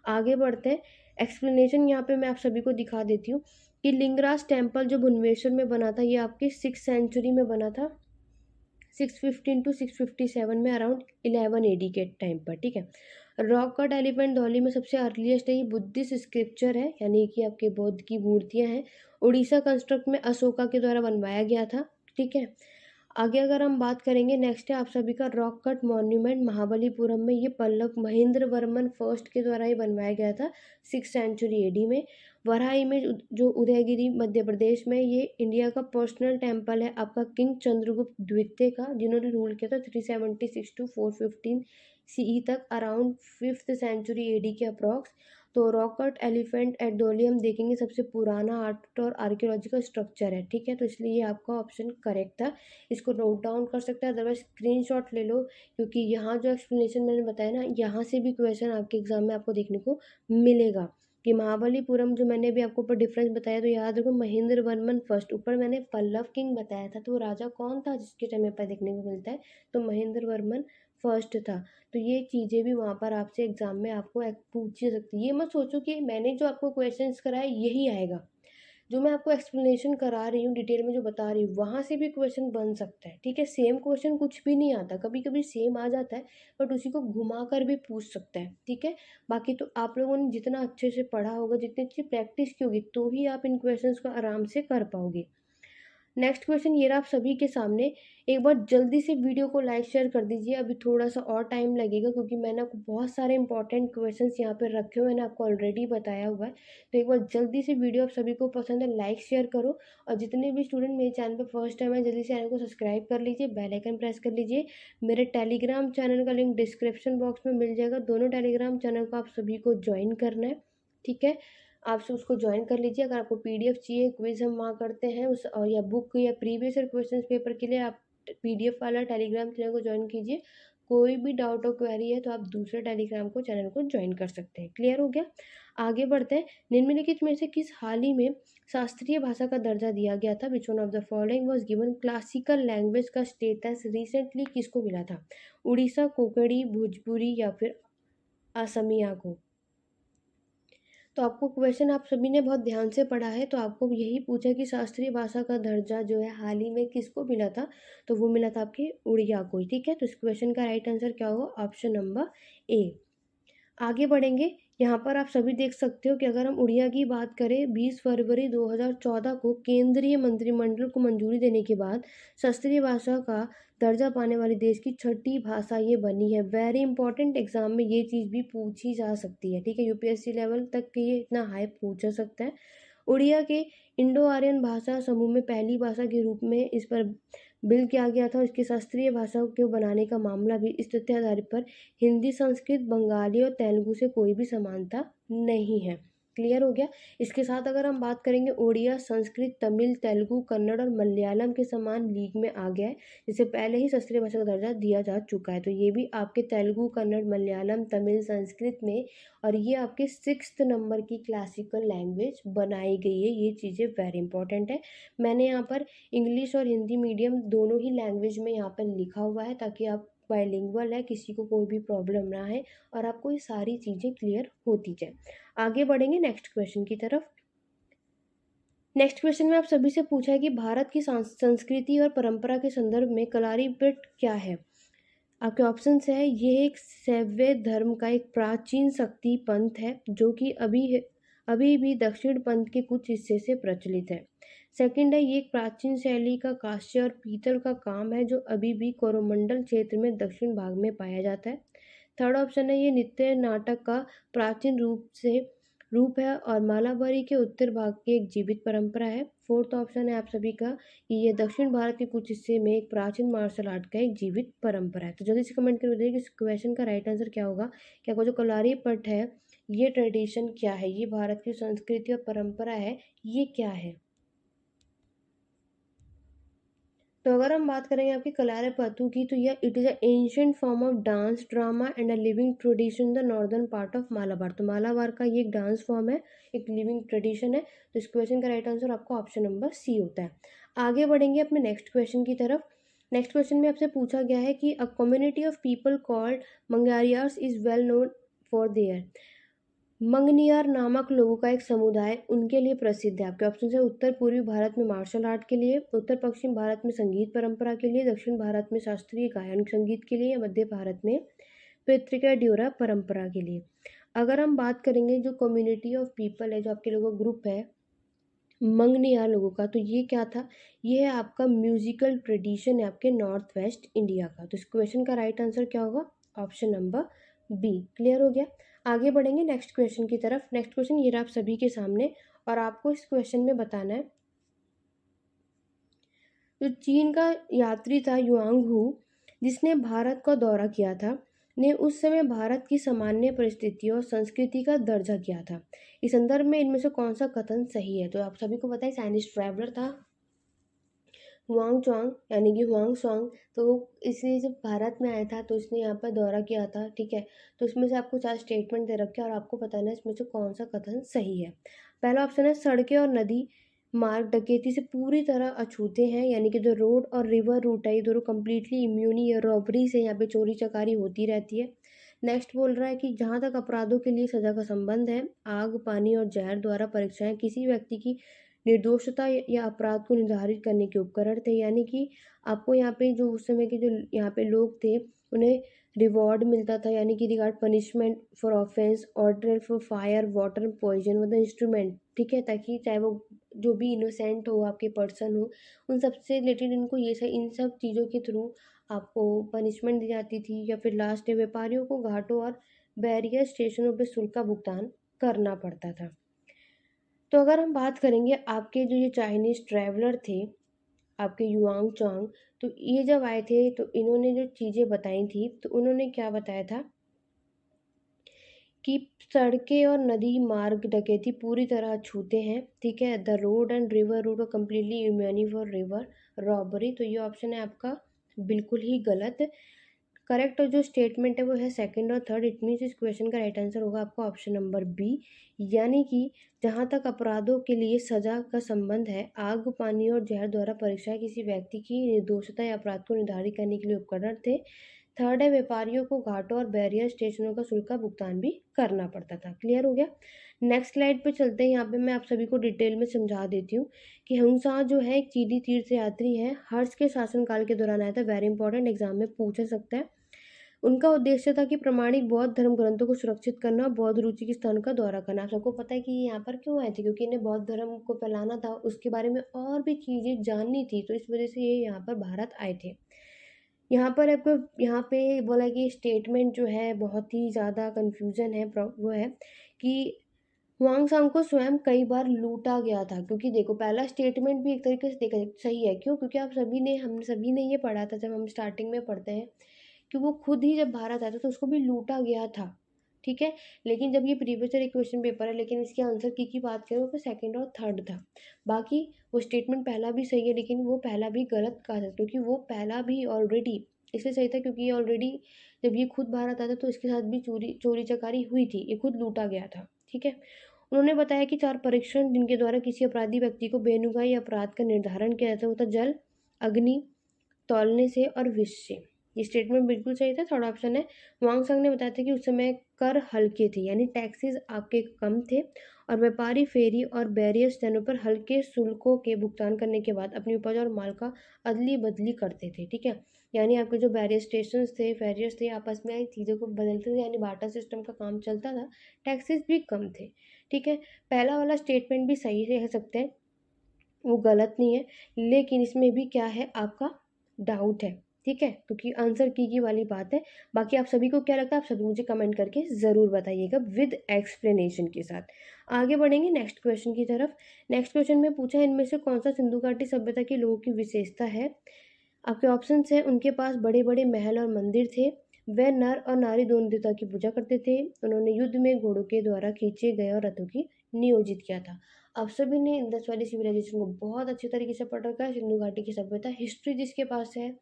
आगे बढ़ते हैं। एक्सप्लेनेशन यहाँ पे मैं आप सभी को दिखा देती हूँ कि लिंगराज टेम्पल जो भुवनेश्वर में बना था, ये आपके 6th सेंचुरी में बना था, 615 to 657 में, अराउंड 11 AD के टाइम पर, ठीक है। रॉक कट एलिफेंट धौली में सबसे अर्लीस्ट है, ये बुद्धिस्ट स्क्रिप्चर है, यानी कि आपके बौद्ध की मूर्तियां हैं। उड़ीसा कंस्ट्रक्ट में अशोका के द्वारा बनवाया गया था, ठीक है। आगे अगर हम बात करेंगे, नेक्स्ट है आप सभी का रॉक कट मॉन्यूमेंट महाबलीपुरम में। ये पल्लव महेंद्र वर्मन फर्स्ट के द्वारा ही बनवाया गया था 6th century AD में। वराही में जो उदयगिरी मध्य प्रदेश में, ये इंडिया का पर्सनल टेम्पल है आपका किंग चंद्रगुप्त द्वितीय का, जिन्होंने रूल किया था 376 to 415 CE तक, अराउंड 5th century AD के अप्रॉक्स। तो रॉक कट एलिफेंट एट डोली हम देखेंगे सबसे पुराना आर्ट और आर्कियोलॉजिकल स्ट्रक्चर है, ठीक है। तो इसलिए ये आपका ऑप्शन करेक्ट था, इसको नोट डाउन कर सकते हैं, अदरवाइज स्क्रीनशॉट ले लो, क्योंकि यहाँ जो एक्सप्लेनेशन मैंने बताया ना, यहाँ से भी क्वेश्चन आपके एग्जाम में आपको देखने को मिलेगा कि महाबलीपुरम जो मैंने भी आपको ऊपर डिफरेंस बताया, तो याद रखो महेंद्र वर्मन फर्स्ट, ऊपर मैंने पल्लव किंग बताया था, तो वो राजा कौन था जिसके टाइम पर देखने को मिलता है, तो महेंद्र वर्मन फर्स्ट था। तो ये चीज़ें भी वहाँ पर आपसे एग्जाम में आपको पूछी सकती है। ये मत सोचो कि मैंने जो आपको क्वेश्चंस कराए यही आएगा, जो मैं आपको एक्सप्लेनेशन करा रही हूँ, डिटेल में जो बता रही हूँ, वहाँ से भी क्वेश्चन बन सकता है, ठीक है। सेम क्वेश्चन कुछ भी नहीं आता, कभी कभी सेम आ जाता है, बट उसी को घुमा कर भी पूछ सकता है, ठीक है। बाकी तो आप लोगों ने जितना अच्छे से पढ़ा होगा, जितनी अच्छी प्रैक्टिस की होगी, तो ही आप इन क्वेश्चन को आराम से कर पाओगे। नेक्स्ट क्वेश्चन ये रहा आप सभी के सामने। एक बार जल्दी से वीडियो को लाइक शेयर कर दीजिए, अभी थोड़ा सा और टाइम लगेगा, क्योंकि मैंने आपको बहुत सारे इंपॉर्टेंट क्वेश्चंस यहाँ पे रखे हुए हैं, आपको ऑलरेडी बताया हुआ है। तो एक बार जल्दी से वीडियो आप सभी को पसंद है लाइक शेयर करो, और जितने भी स्टूडेंट मेरे चैनल पर फर्स्ट टाइम है, जल्दी से चैनल को सब्सक्राइब कर लीजिए, बेल आइकन प्रेस कर लीजिए। मेरे टेलीग्राम चैनल का लिंक डिस्क्रिप्शन बॉक्स में मिल जाएगा, दोनों टेलीग्राम चैनल को आप सभी को ज्वाइन करना है, ठीक है। आप उसको ज्वाइन कर लीजिए। अगर आपको PDF चाहिए, क्विज हम वहाँ करते हैं उस, और या बुक या प्रीवियस ईयर क्वेश्चन पेपर के लिए आप PDF वाला टेलीग्राम चैनल को ज्वाइन कीजिए। कोई भी डाउट और क्वेरी है तो आप दूसरे टेलीग्राम को चैनल को ज्वाइन कर सकते हैं। क्लियर हो गया? आगे बढ़ते हैं। निम्नलिखित में से किस हाल ही में शास्त्रीय भाषा का दर्जा दिया गया था? Which one of the following was given classical language का स्टेटस रिसेंटली किसको मिला था? उड़ीसा, कोंकणी, भोजपुरी या फिर असमिया को? तो आपको क्वेश्चन आप सभी ने बहुत ध्यान से पढ़ा है, तो आपको यही पूछा कि शास्त्रीय भाषा का दर्जा जो है हाल ही में किसको मिला था, तो वो मिला था आपके उड़िया को, ठीक है। तो इस क्वेश्चन का राइट आंसर क्या होगा? Option number A. आगे बढ़ेंगे। यहाँ पर आप सभी देख सकते हो कि अगर हम उड़िया की बात करें, 20 फरवरी 2014 को केंद्रीय मंत्रिमंडल को मंजूरी देने के बाद शास्त्रीय भाषा का दर्जा पाने वाली देश की छठी भाषा ये बनी है। वेरी इंपॉर्टेंट, एग्जाम में ये चीज़ भी पूछी जा सकती है, ठीक है। UPSC लेवल तक के ये इतना हाई पूछा सकता है। उड़िया के इंडो आर्यन भाषा समूह में पहली भाषा के रूप में इस पर बिल किया गया था। इसकी शास्त्रीय भाषा को बनाने का मामला भी इस तथ्य आधारित पर हिंदी, संस्कृत, बंगाली और तेलुगु से कोई भी समानता नहीं है। क्लियर हो गया? इसके साथ अगर हम बात करेंगे, ओडिया संस्कृत, तमिल, तेलुगु, कन्नड़ और मलयालम के समान लीग में आ गया है, जिसे पहले ही शास्त्रीय भाषा का दर्जा दिया जा चुका है। तो ये भी आपके तेलुगु, कन्नड़, मलयालम, तमिल, संस्कृत में, और ये आपके 6th नंबर की क्लासिकल लैंग्वेज बनाई गई है। ये चीज़ें वेरी इंपॉर्टेंट है। मैंने यहाँ पर इंग्लिश और हिंदी मीडियम दोनों ही लैंग्वेज में यहाँ पर लिखा हुआ है, ताकि आप बाइलिंगुअल है, किसी को कोई भी प्रॉब्लम ना है और आपको ये सारी चीज़ें क्लियर होती जाए। आगे बढ़ेंगे नेक्स्ट क्वेश्चन की तरफ। नेक्स्ट क्वेश्चन में आप सभी से पूछा है कि भारत की संस्कृति और परंपरा के संदर्भ में कलारीपयट्ट क्या है? आपके ऑप्शंस है, ये एक शैव धर्म का एक प्राचीन शक्ति पंथ है, जो कि अभी भी दक्षिण पंथ के कुछ हिस्से से प्रचलित है। सेकंड है, ये एक प्राचीन शैली का कांस्य और पीतल का काम है, जो अभी भी कोरोमंडल क्षेत्र में दक्षिण भाग में पाया जाता है। थर्ड ऑप्शन है, ये नृत्य नाटक का प्राचीन रूप है और मालाबारी के उत्तर भाग की एक जीवित परंपरा है। फोर्थ ऑप्शन है आप सभी का कि ये दक्षिण भारत के कुछ हिस्से में एक प्राचीन मार्शल आर्ट का एक जीवित परंपरा है। तो जल्दी से कमेंट कर बताइए कि इस क्वेश्चन का राइट आंसर क्या होगा। क्या को जो कलारी पट है, ये ट्रेडिशन क्या है, ये भारत की संस्कृति और परंपरा है, ये क्या है? तो अगर हम बात करेंगे आपकी कलारीपयट्टू की, तो यह it is a ancient form of dance drama and a living tradition the northern part of Malabar. तो मालाबार का ये एक डांस फॉर्म है, एक लिविंग ट्रेडिशन है। तो इस क्वेश्चन का राइट आंसर आपका ऑप्शन नंबर सी होता है। आगे बढ़ेंगे अपने नेक्स्ट क्वेश्चन की तरफ। नेक्स्ट क्वेश्चन में आपसे पूछा गया है कि a community of people called Mangariyars is well known for there. Manganiyar नामक लोगों का एक समुदाय उनके लिए प्रसिद्ध है। आपके ऑप्शन है, उत्तर पूर्वी भारत में मार्शल आर्ट के लिए, उत्तर पश्चिम भारत में संगीत परंपरा के लिए, दक्षिण भारत में शास्त्रीय गायन संगीत के लिए, या मध्य भारत में पितृका ड्यूरा परंपरा के लिए। अगर हम बात करेंगे जो कम्युनिटी ऑफ पीपल है, जो आपके लोगों का ग्रुप है, मंगनिया लोगों का। तो ये क्या था, ये है आपका म्यूजिकल ट्रेडिशन है आपके नॉर्थ वेस्ट इंडिया का। तो इस क्वेश्चन का राइट आंसर क्या होगा, ऑप्शन नंबर बी। क्लियर हो गया। आगे बढ़ेंगे नेक्स्ट क्वेश्चन की तरफ। नेक्स्ट क्वेश्चन ये रहा आप सभी के सामने, और आपको इस क्वेश्चन में बताना है, जो चीन का यात्री था युआंग हु, जिसने भारत का दौरा किया था, ने उस समय भारत की सामान्य परिस्थितियों और संस्कृति का दर्जा किया था। इस संदर्भ में इनमें से कौन सा कथन सही है। तो आप सभी को पता है चाइनीज ट्रैवलर था हुआंग चुआंग, यानी कि हुआंग स्वांग। तो इसने जब भारत में आया था तो इसने यहाँ पर दौरा किया था, ठीक है। तो इसमें से आपको 4 स्टेटमेंट दे रखे हैं और आपको बताना है इसमें से कौन सा कथन सही है। पहला ऑप्शन है, सड़कें और नदी मार्ग डकैती से पूरी तरह अछूते हैं, यानी कि जो रोड और रिवर रूट है ये दोनों कम्प्लीटली इम्यूनी या रॉबरी से यहाँ पे चोरी चकारी होती रहती है। नेक्स्ट बोल रहा है कि जहाँ तक अपराधों के लिए सजा का संबंध है, आग पानी और जहर द्वारा परीक्षाएं किसी व्यक्ति की निर्दोषता या अपराध को निर्धारित करने के उपकरण थे, यानी कि आपको यहाँ पे जो उस समय के जो यहाँ पे लोग थे उन्हें रिवॉर्ड मिलता था, यानी कि regard punishment for offence, order for fire water poison मतलब इंस्ट्रूमेंट, ठीक है, ताकि चाहे वो जो भी इनोसेंट हो आपके पर्सन हो उन सब से रिलेटेड इनको ये सब इन सब चीज़ों के थ्रू आपको पनिशमेंट दी जाती थी। या फिर लास्ट व्यापारियों को घाटों और बैरियर स्टेशनों पर शुल्क का भुगतान करना पड़ता था। तो अगर हम बात करेंगे आपके जो ये चाइनीज़ ट्रैवलर थे, आपके युआंग चांग, तो ये जब आए थे तो इन्होंने जो चीज़ें बताई थी तो उन्होंने क्या बताया था कि सड़कें और नदी मार्ग डकैती पूरी तरह छूते हैं, ठीक है। The road and river route और completely immune for river robbery. तो ये ऑप्शन है आपका बिल्कुल ही गलत। करेक्ट और जो स्टेटमेंट है वो है सेकंड और थर्ड। इट मीन्स इस क्वेश्चन का राइट आंसर होगा आपका ऑप्शन नंबर बी, यानी कि जहाँ तक अपराधों के लिए सजा का संबंध है, आग पानी और जहर द्वारा परीक्षाएं किसी व्यक्ति की निर्दोषता या अपराध को निर्धारित करने के लिए उपकरण थे। थर्ड है, व्यापारियों को घाटों और बैरियर स्टेशनों का शुल्क का भुगतान भी करना पड़ता था। क्लियर हो गया। नेक्स्ट स्लाइड पे चलते हैं। यहाँ पे मैं आप सभी को डिटेल में समझा देती हूँ कि हुंसा जो है एक चीनी तीर्थ यात्री है, हर्ष के शासनकाल के दौरान आया था। वेरी इंपॉर्टेंट, एग्जाम में पूछा सकता है। उनका उद्देश्य था कि प्रमाणिक बौद्ध धर्म ग्रंथों को सुरक्षित करना और बौद्ध रुचि के स्थानों का दौरा करना। आप सबको पता है कि ये यहाँ पर क्यों आए थे, क्योंकि इन्हें बौद्ध धर्म को फैलाना था, उसके बारे में और भी चीज़ें जाननी थी, तो इस वजह से ये यहाँ पर भारत आए थे। यहाँ पर आपको यहाँ पे बोला कि स्टेटमेंट जो है बहुत ही ज़्यादा कन्फ्यूजन है, वो है कि हुआंगसांग को स्वयं कई बार लूटा गया था। क्योंकि देखो पहला स्टेटमेंट भी एक तरीके से देखा सही है, क्यों, क्योंकि आप सभी ने हम सभी ने ये पढ़ा था जब हम स्टार्टिंग में पढ़ते हैं कि वो खुद ही जब भारत आया था तो उसको भी लूटा गया था, ठीक है। लेकिन जब ये प्रीवियस ईयर क्वेश्चन पेपर है, लेकिन इसके आंसर की बात करें तो सेकंड और थर्ड था। बाकी वो स्टेटमेंट पहला भी सही है, लेकिन वो पहला भी गलत कहा था, क्योंकि वो पहला भी ऑलरेडी इसलिए सही था क्योंकि ये ऑलरेडी जब ये खुद भारत आया था तो इसके साथ भी चोरी चोरी चकारी हुई थी, ये खुद लूटा गया था, ठीक है। उन्होंने बताया कि 4 परीक्षण जिनके द्वारा किसी अपराधी व्यक्ति को बेनुगाई अपराध का निर्धारण किया जाता है, वो था जल, अग्नि, तौलने से और विष से। ये स्टेटमेंट बिल्कुल सही था। थर्ड ऑप्शन है, वांगसंग ने बताया था कि उस समय कर हल्के थे, यानी टैक्सेस आपके कम थे, और व्यापारी फेरी और बैरियर स्टैंडों पर हल्के शुल्कों के भुगतान करने के बाद अपनी उपज और माल का अदली बदली करते थे, ठीक है। यानी आपके जो बैरियर स्टेशन थे, फेरियर्स थे, आपस में चीज़ों को बदलते थे, यानी बाटा सिस्टम का काम चलता था, टैक्सेस भी कम थे, ठीक है। पहला वाला स्टेटमेंट भी सही कह सकते हैं, वो गलत नहीं है, लेकिन इसमें भी क्या है आपका डाउट है, ठीक है, क्योंकि आंसर की वाली बात है। बाकी आप सभी को क्या लगता है, आप सभी मुझे कमेंट करके ज़रूर बताइएगा विद एक्सप्लेनेशन के साथ। आगे बढ़ेंगे नेक्स्ट क्वेश्चन की तरफ। नेक्स्ट क्वेश्चन में पूछा है, इनमें से कौन सा सिंधु घाटी सभ्यता के लोगों की विशेषता है। आपके ऑप्शन है, उनके पास बड़े बड़े महल और मंदिर थे, वे नर और नारी दोनों देवता की पूजा करते थे, उन्होंने युद्ध में घोड़ों के द्वारा खींचे गए और रथों की नियोजित किया था। आप सभी ने इंडस वैली सिविलाइजेशन को बहुत अच्छे तरीके से पढ़ रखा है। सिंधु घाटी की सभ्यता हिस्ट्री जिसके पास है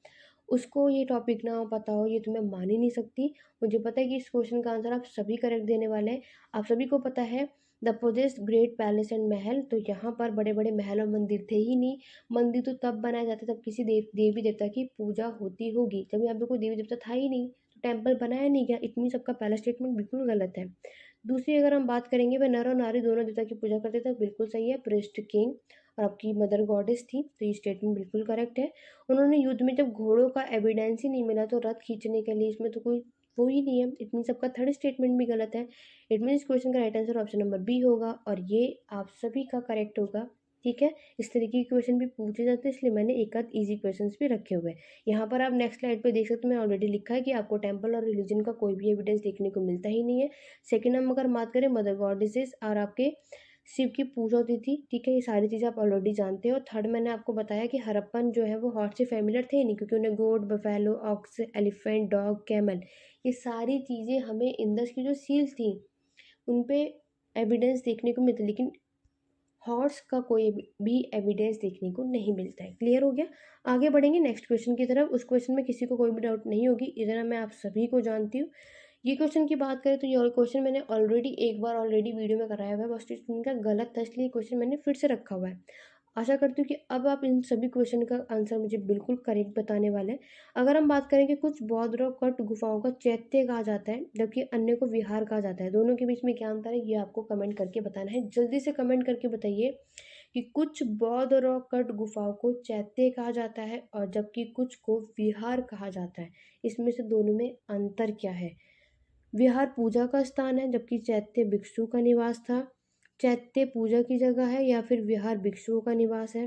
उसको ये टॉपिक ना पता हो, ये तो मैं मान ही नहीं सकती। मुझे पता है कि इस क्वेश्चन का आंसर आप सभी करेक्ट देने वाले हैं। आप सभी को पता है द पोजेस्ट ग्रेट पैलेस एंड महल, तो यहाँ पर बड़े बड़े महल और मंदिर थे ही नहीं। मंदिर तो तब बनाया जाता तब किसी देवी देवता की पूजा होती होगी, जब यहाँ पे कोई देवी देवता था ही नहीं तो टेम्पल बनाया नहीं गया। इतनी सबका पहला स्टेटमेंट बिल्कुल गलत है। दूसरी अगर हम बात करेंगे, वह नर और नारी दोनों देवता की पूजा करते थे, बिल्कुल सही है। प्रेस्ट किंग और आपकी मदर गॉडेस थी, तो ये स्टेटमेंट बिल्कुल करेक्ट है। उन्होंने युद्ध में जब घोड़ों का एविडेंस ही नहीं मिला तो रथ खींचने के लिए इसमें तो कोई वो ही नहीं है। इट मीन सबका थर्ड स्टेटमेंट भी गलत है। इट मीन इस क्वेश्चन का right answer option number B होगा और ये आप सभी का करेक्ट होगा, ठीक है। इस तरीके के क्वेश्चन भी पूछे जाते हैं, इसलिए मैंने एक आध ईजी क्वेश्चन भी रखे हुए हैं। यहाँ पर आप नेक्स्ट स्लाइड पे देख सकते हो, मैं ऑलरेडी लिखा है कि आपको टेम्पल और रिलीजन का कोई भी एविडेंस देखने को मिलता ही नहीं है। सेकेंड हम अगर बात करें मदर गॉडेसेस और आपके शिव की पूजा होती थी, ठीक है, ये सारी चीज़ें आप ऑलरेडी जानते हो। थर्ड मैंने आपको बताया कि हड़प्पन जो है वो हॉर्स से फेमिलियर थे नहीं, क्योंकि उन्हें goat, buffalo, ox, elephant, dog, camel, ये सारी चीज़ें हमें इंडस की जो सील्स थी उन पे एविडेंस देखने को मिलती, लेकिन हॉर्स का कोई भी एविडेंस देखने को नहीं मिलता है। क्लियर हो गया। आगे बढ़ेंगे नेक्स्ट क्वेश्चन की तरफ। उस क्वेश्चन में किसी को कोई भी डाउट नहीं होगी, इतना मैं आप सभी को जानती हूँ। ये क्वेश्चन की बात करें तो ये क्वेश्चन मैंने एक बार ऑलरेडी वीडियो में कराया हुआ है, बस इनका गलत था, इसलिए क्वेश्चन मैंने फिर से रखा हुआ है। आशा करती हूँ कि अब आप इन सभी क्वेश्चन का आंसर मुझे बिल्कुल करेक्ट बताने वाले हैं। अगर हम बात करें कि कुछ बौद्ध रॉक कट गुफाओं का चैत्य कहा जाता है जबकि अन्य को विहार कहा जाता है, दोनों के बीच में क्या अंतर है ये आपको कमेंट करके बताना है। जल्दी से कमेंट करके बताइए कि कुछ बौद्ध रॉक कट गुफाओं को चैत्य कहा जाता है और जबकि कुछ को विहार कहा जाता है। इसमें से दोनों में अंतर क्या है। विहार पूजा का स्थान है जबकि चैत्य भिक्षु का निवास था। चैत्य पूजा की जगह है या फिर विहार भिक्षुओं का निवास है,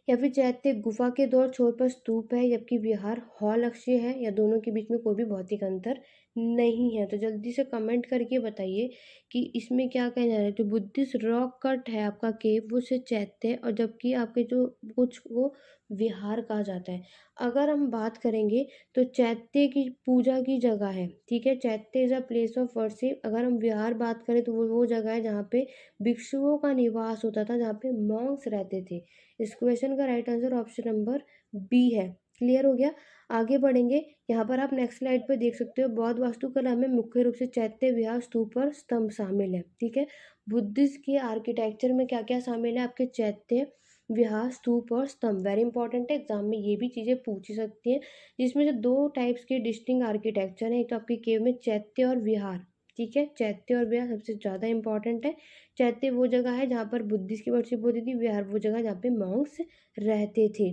या फिर चैत्य गुफा के दौर छोर पर स्तूप है जबकि विहार हॉल अक्षय है, या दोनों के बीच में कोई भी भौतिक अंतर नहीं है। तो जल्दी से कमेंट करके बताइए कि इसमें क्या कहना है। जो बुद्धिस्ट रॉक कट है आपका केव वो से चैत्य है और जबकि आपके जो कुछ वो विहार कहा जाता है। अगर हम बात करेंगे तो चैत्य की पूजा की जगह है, ठीक है, चैत्य is a place of worship. अगर हम विहार बात करें तो वो जगह है जहाँ पे भिक्षुओं का निवास होता था, जहाँ पे मॉन्क्स रहते थे। इस क्वेश्चन का right answer option number B है। क्लियर हो गया। आगे बढ़ेंगे। यहाँ पर आप नेक्स्ट स्लाइड पे देख सकते हो, बौद्ध वास्तुकला में मुख्य रूप से चैत्य, विहार, स्तूप और स्तंभ शामिल है, ठीक है। बुद्धिस्ट के आर्किटेक्चर में क्या क्या शामिल है, आपके चैत्य, विहार, स्तूप और स्तंभ। वेरी इंपॉर्टेंट है, एग्जाम में ये भी चीज़ें पूछी सकती हैं, जिसमें से दो टाइप्स के डिस्टिंक्ट आर्किटेक्चर हैं। एक तो आपकी केव में चैत्य और विहार, ठीक है, चैत्य और विहार सबसे ज़्यादा इंपॉर्टेंट है। चैत्य वो जगह है जहाँ पर बुद्धिस्ट की वर्शिप होती थी, विहार वो जगह जहाँ पे मॉन्क्स रहते थे,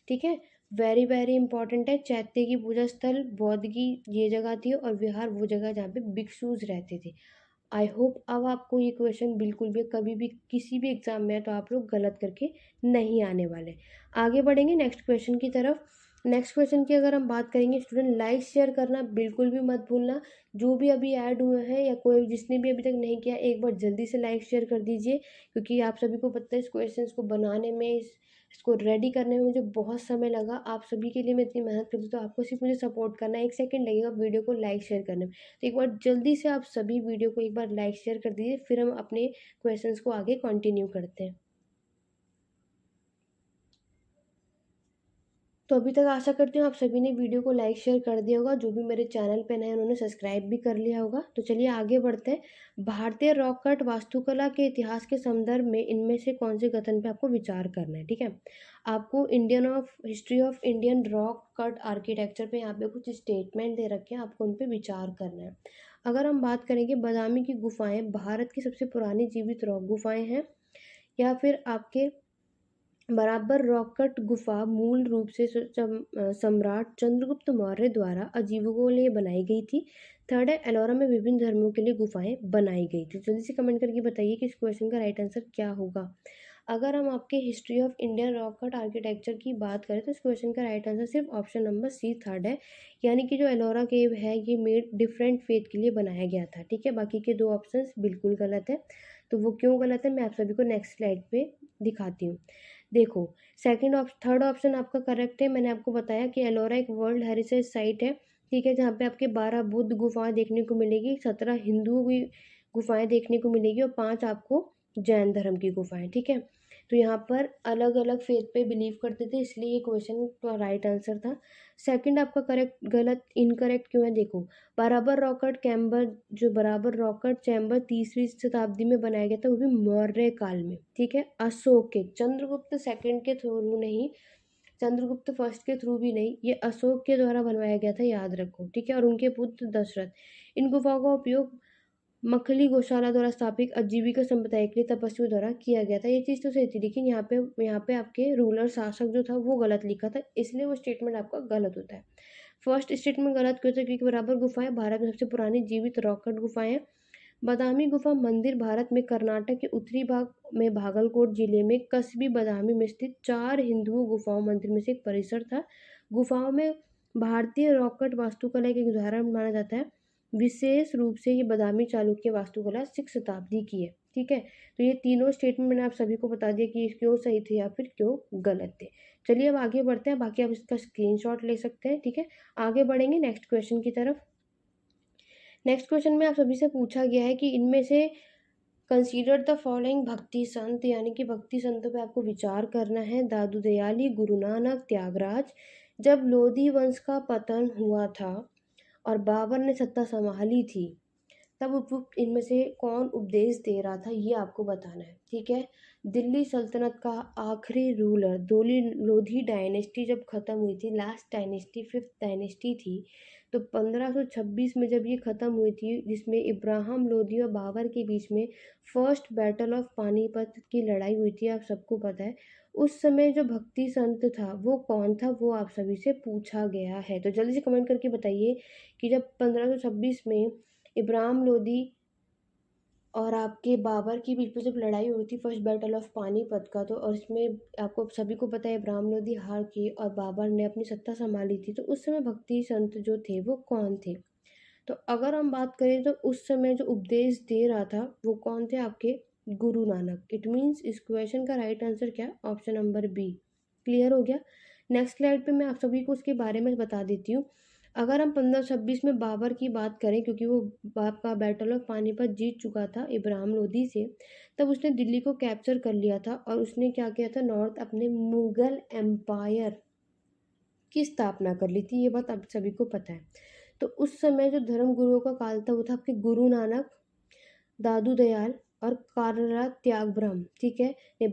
ठीक है। वेरी वेरी इंपॉर्टेंट है। चैत्य की पूजा स्थल बौद्ध की ये जगह थी और विहार वो जगह जहाँ पे भिक्षुज रहते थे। आई होप अब आपको ये क्वेश्चन बिल्कुल भी कभी भी किसी भी एग्जाम में है तो आप लोग गलत करके नहीं आने वाले। आगे बढ़ेंगे नेक्स्ट क्वेश्चन की तरफ। नेक्स्ट क्वेश्चन की अगर हम बात करेंगे, स्टूडेंट लाइक शेयर करना बिल्कुल भी मत भूलना। जो भी अभी ऐड हुए हैं या कोई जिसने भी अभी तक नहीं किया, एक बार जल्दी से लाइक शेयर कर दीजिए, क्योंकि आप सभी को पता है इस क्वेश्चन को बनाने में, इसको रेडी करने में मुझे बहुत समय लगा। आप सभी के लिए मैं इतनी मेहनत करती हूँ, तो आपको सिर्फ मुझे सपोर्ट करना है। 1 सेकंड लगेगा वीडियो को लाइक शेयर करने में, तो एक बार जल्दी से आप सभी वीडियो को एक बार लाइक शेयर कर दीजिए, फिर हम अपने क्वेश्चंस को आगे कंटिन्यू करते हैं। तो अभी तक आशा करती हूँ आप सभी ने वीडियो को लाइक शेयर कर दिया होगा, जो भी मेरे चैनल पे नए उन्होंने सब्सक्राइब भी कर लिया होगा। तो चलिए आगे बढ़ते हैं। भारतीय रॉक कट वास्तुकला के इतिहास के संदर्भ में इनमें से कौन से कथन पे आपको विचार करना है, ठीक है। आपको history of Indian rock cut architecture पे यहाँ पे कुछ स्टेटमेंट दे रखे हैं, आपको उन पर विचार करना है। अगर हम बात करेंगे बादामी की गुफाएं भारत की सबसे पुरानी जीवित रॉक गुफाएं हैं, या फिर आपके बराबर रॉककट गुफा मूल रूप से सम्राट चंद्रगुप्त मौर्य द्वारा आजीविकों के लिए बनाई गई थी। थर्ड है, एलोरा में विभिन्न धर्मों के लिए गुफाएं बनाई गई थी। जल्दी से कमेंट करके बताइए कि इस क्वेश्चन का राइट आंसर क्या होगा। अगर हम आपके history of Indian rock cut architecture की बात करें तो इस क्वेश्चन का राइट आंसर सिर्फ ऑप्शन नंबर सी थर्ड है, यानी कि जो एलोरा केव है ये मेड डिफरेंट फेथ के लिए बनाया गया था, ठीक है। बाकी के दो ऑप्शंस बिल्कुल गलत है। तो वो क्यों गलत है मैं आप सभी को नेक्स्ट स्लाइड पे दिखाती हूँ। देखो, थर्ड ऑप्शन आपका करेक्ट है। मैंने आपको बताया कि एलोरा एक वर्ल्ड हेरिटेज साइट है, ठीक है, जहाँ पे आपके 12 बुद्ध गुफाएं देखने को मिलेगी, 17 हिंदुओं की गुफाएं देखने को मिलेगी और 5 आपको जैन धर्म की गुफाएं, ठीक है। तो यहाँ पर अलग अलग फेथ पे बिलीव करते थे, इसलिए ये क्वेश्चन का राइट आंसर था। सेकंड आपका करेक्ट गलत इनकरेक्ट क्यों है, देखो, बराबर रॉकेट चैम्बर 3वीं शताब्दी में बनाया गया था, वो भी मौर्य काल में, ठीक है। अशोक के, चंद्रगुप्त सेकंड के थ्रू नहीं, चंद्रगुप्त फर्स्ट के थ्रू भी नहीं, ये अशोक के द्वारा बनवाया गया था, याद रखो, ठीक है। और उनके पुत्र दशरथ। इन गुफाओं का उपयोग मखली गौशाला द्वारा स्थापित आजीविका संप्रदाय के लिए तपस्वियों द्वारा किया गया था। ये चीज़ तो सही थी, लेकिन यहाँ पे आपके रूलर शासक जो था वो गलत लिखा था, इसलिए वो स्टेटमेंट आपका गलत होता है। फर्स्ट स्टेटमेंट गलत क्यों था, क्योंकि बराबर गुफाएं भारत में सबसे पुरानी जीवित रॉक कट गुफाएं हैं। बादामी गुफा मंदिर भारत में कर्नाटक के उत्तरी भाग में भागलकोट जिले में कस्बी बादामी में स्थित 4 हिंदू गुफाओं मंदिर में से एक परिसर था। गुफाओं में भारतीय रॉकेट वास्तुकला का एक उदाहरण माना जाता है। विशेष रूप से ये बादामी चालुक्य वास्तुकला 6 शताब्दी की है। ठीक है, तो ये तीनों स्टेटमेंट मैंने आप सभी को बता दिया कि ये क्यों सही थे या फिर क्यों गलत थे। चलिए अब आगे बढ़ते हैं, बाकी आप इसका स्क्रीनशॉट ले सकते हैं। ठीक है, आगे बढ़ेंगे नेक्स्ट क्वेश्चन की तरफ। नेक्स्ट क्वेश्चन में आप सभी से पूछा गया है कि इनमें से कंसीडर द फॉलोइंग भक्ति संत, यानी कि भक्ति संतों पे आपको विचार करना है। दादू दयाली, गुरु नानक, त्यागराज। जब लोधी वंश का पतन हुआ था और बाबर ने सत्ता संभाली थी, तब उपयुक्त इनमें से कौन उपदेश दे रहा था, ये आपको बताना है। ठीक है, दिल्ली सल्तनत का आखिरी रूलर दोली लोधी डायनेस्टी जब ख़त्म हुई थी, लास्ट डायनेस्टी 5th डायनेस्टी थी, तो 1526 में जब ये ख़त्म हुई थी, जिसमें इब्राहिम लोधी और बाबर के बीच में फर्स्ट बैटल ऑफ पानीपत की लड़ाई हुई थी, आप सबको पता है। उस समय जो भक्ति संत था वो कौन था, वो आप सभी से पूछा गया है। तो जल्दी से कमेंट करके बताइए कि जब 1526 में इब्राहिम लोधी और आपके बाबर के बीच में जब लड़ाई हुई थी फर्स्ट बैटल ऑफ पानीपत का, तो और इसमें आपको सभी को पता है इब्राहिम लोधी हार के और बाबर ने अपनी सत्ता संभाली थी, तो उस समय भक्ति संत जो थे वो कौन थे। तो अगर हम बात करें तो उस समय जो उपदेश दे रहा था वो कौन थे, आपके गुरु नानक। इट मीन्स इस क्वेश्चन का राइट आंसर क्या, ऑप्शन नंबर बी। क्लियर हो गया। नेक्स्ट स्लाइड पे मैं आप सभी को उसके बारे में बता देती हूँ। अगर हम 1526 में बाबर की बात करें, क्योंकि वो बाप का बैटल ऑफ पानीपत जीत चुका था इब्राहिम लोधी से, तब उसने दिल्ली को कैप्चर कर लिया था और उसने क्या किया था, नॉर्थ अपने मुगल एम्पायर की स्थापना कर ली थी। ये बात आप सभी को पता है। तो उस समय जो धर्म गुरुओं का काल था वो था आपके गुरु नानक, दादू दयाल और कारला त्याग ब्रह्म। ठीक है, ने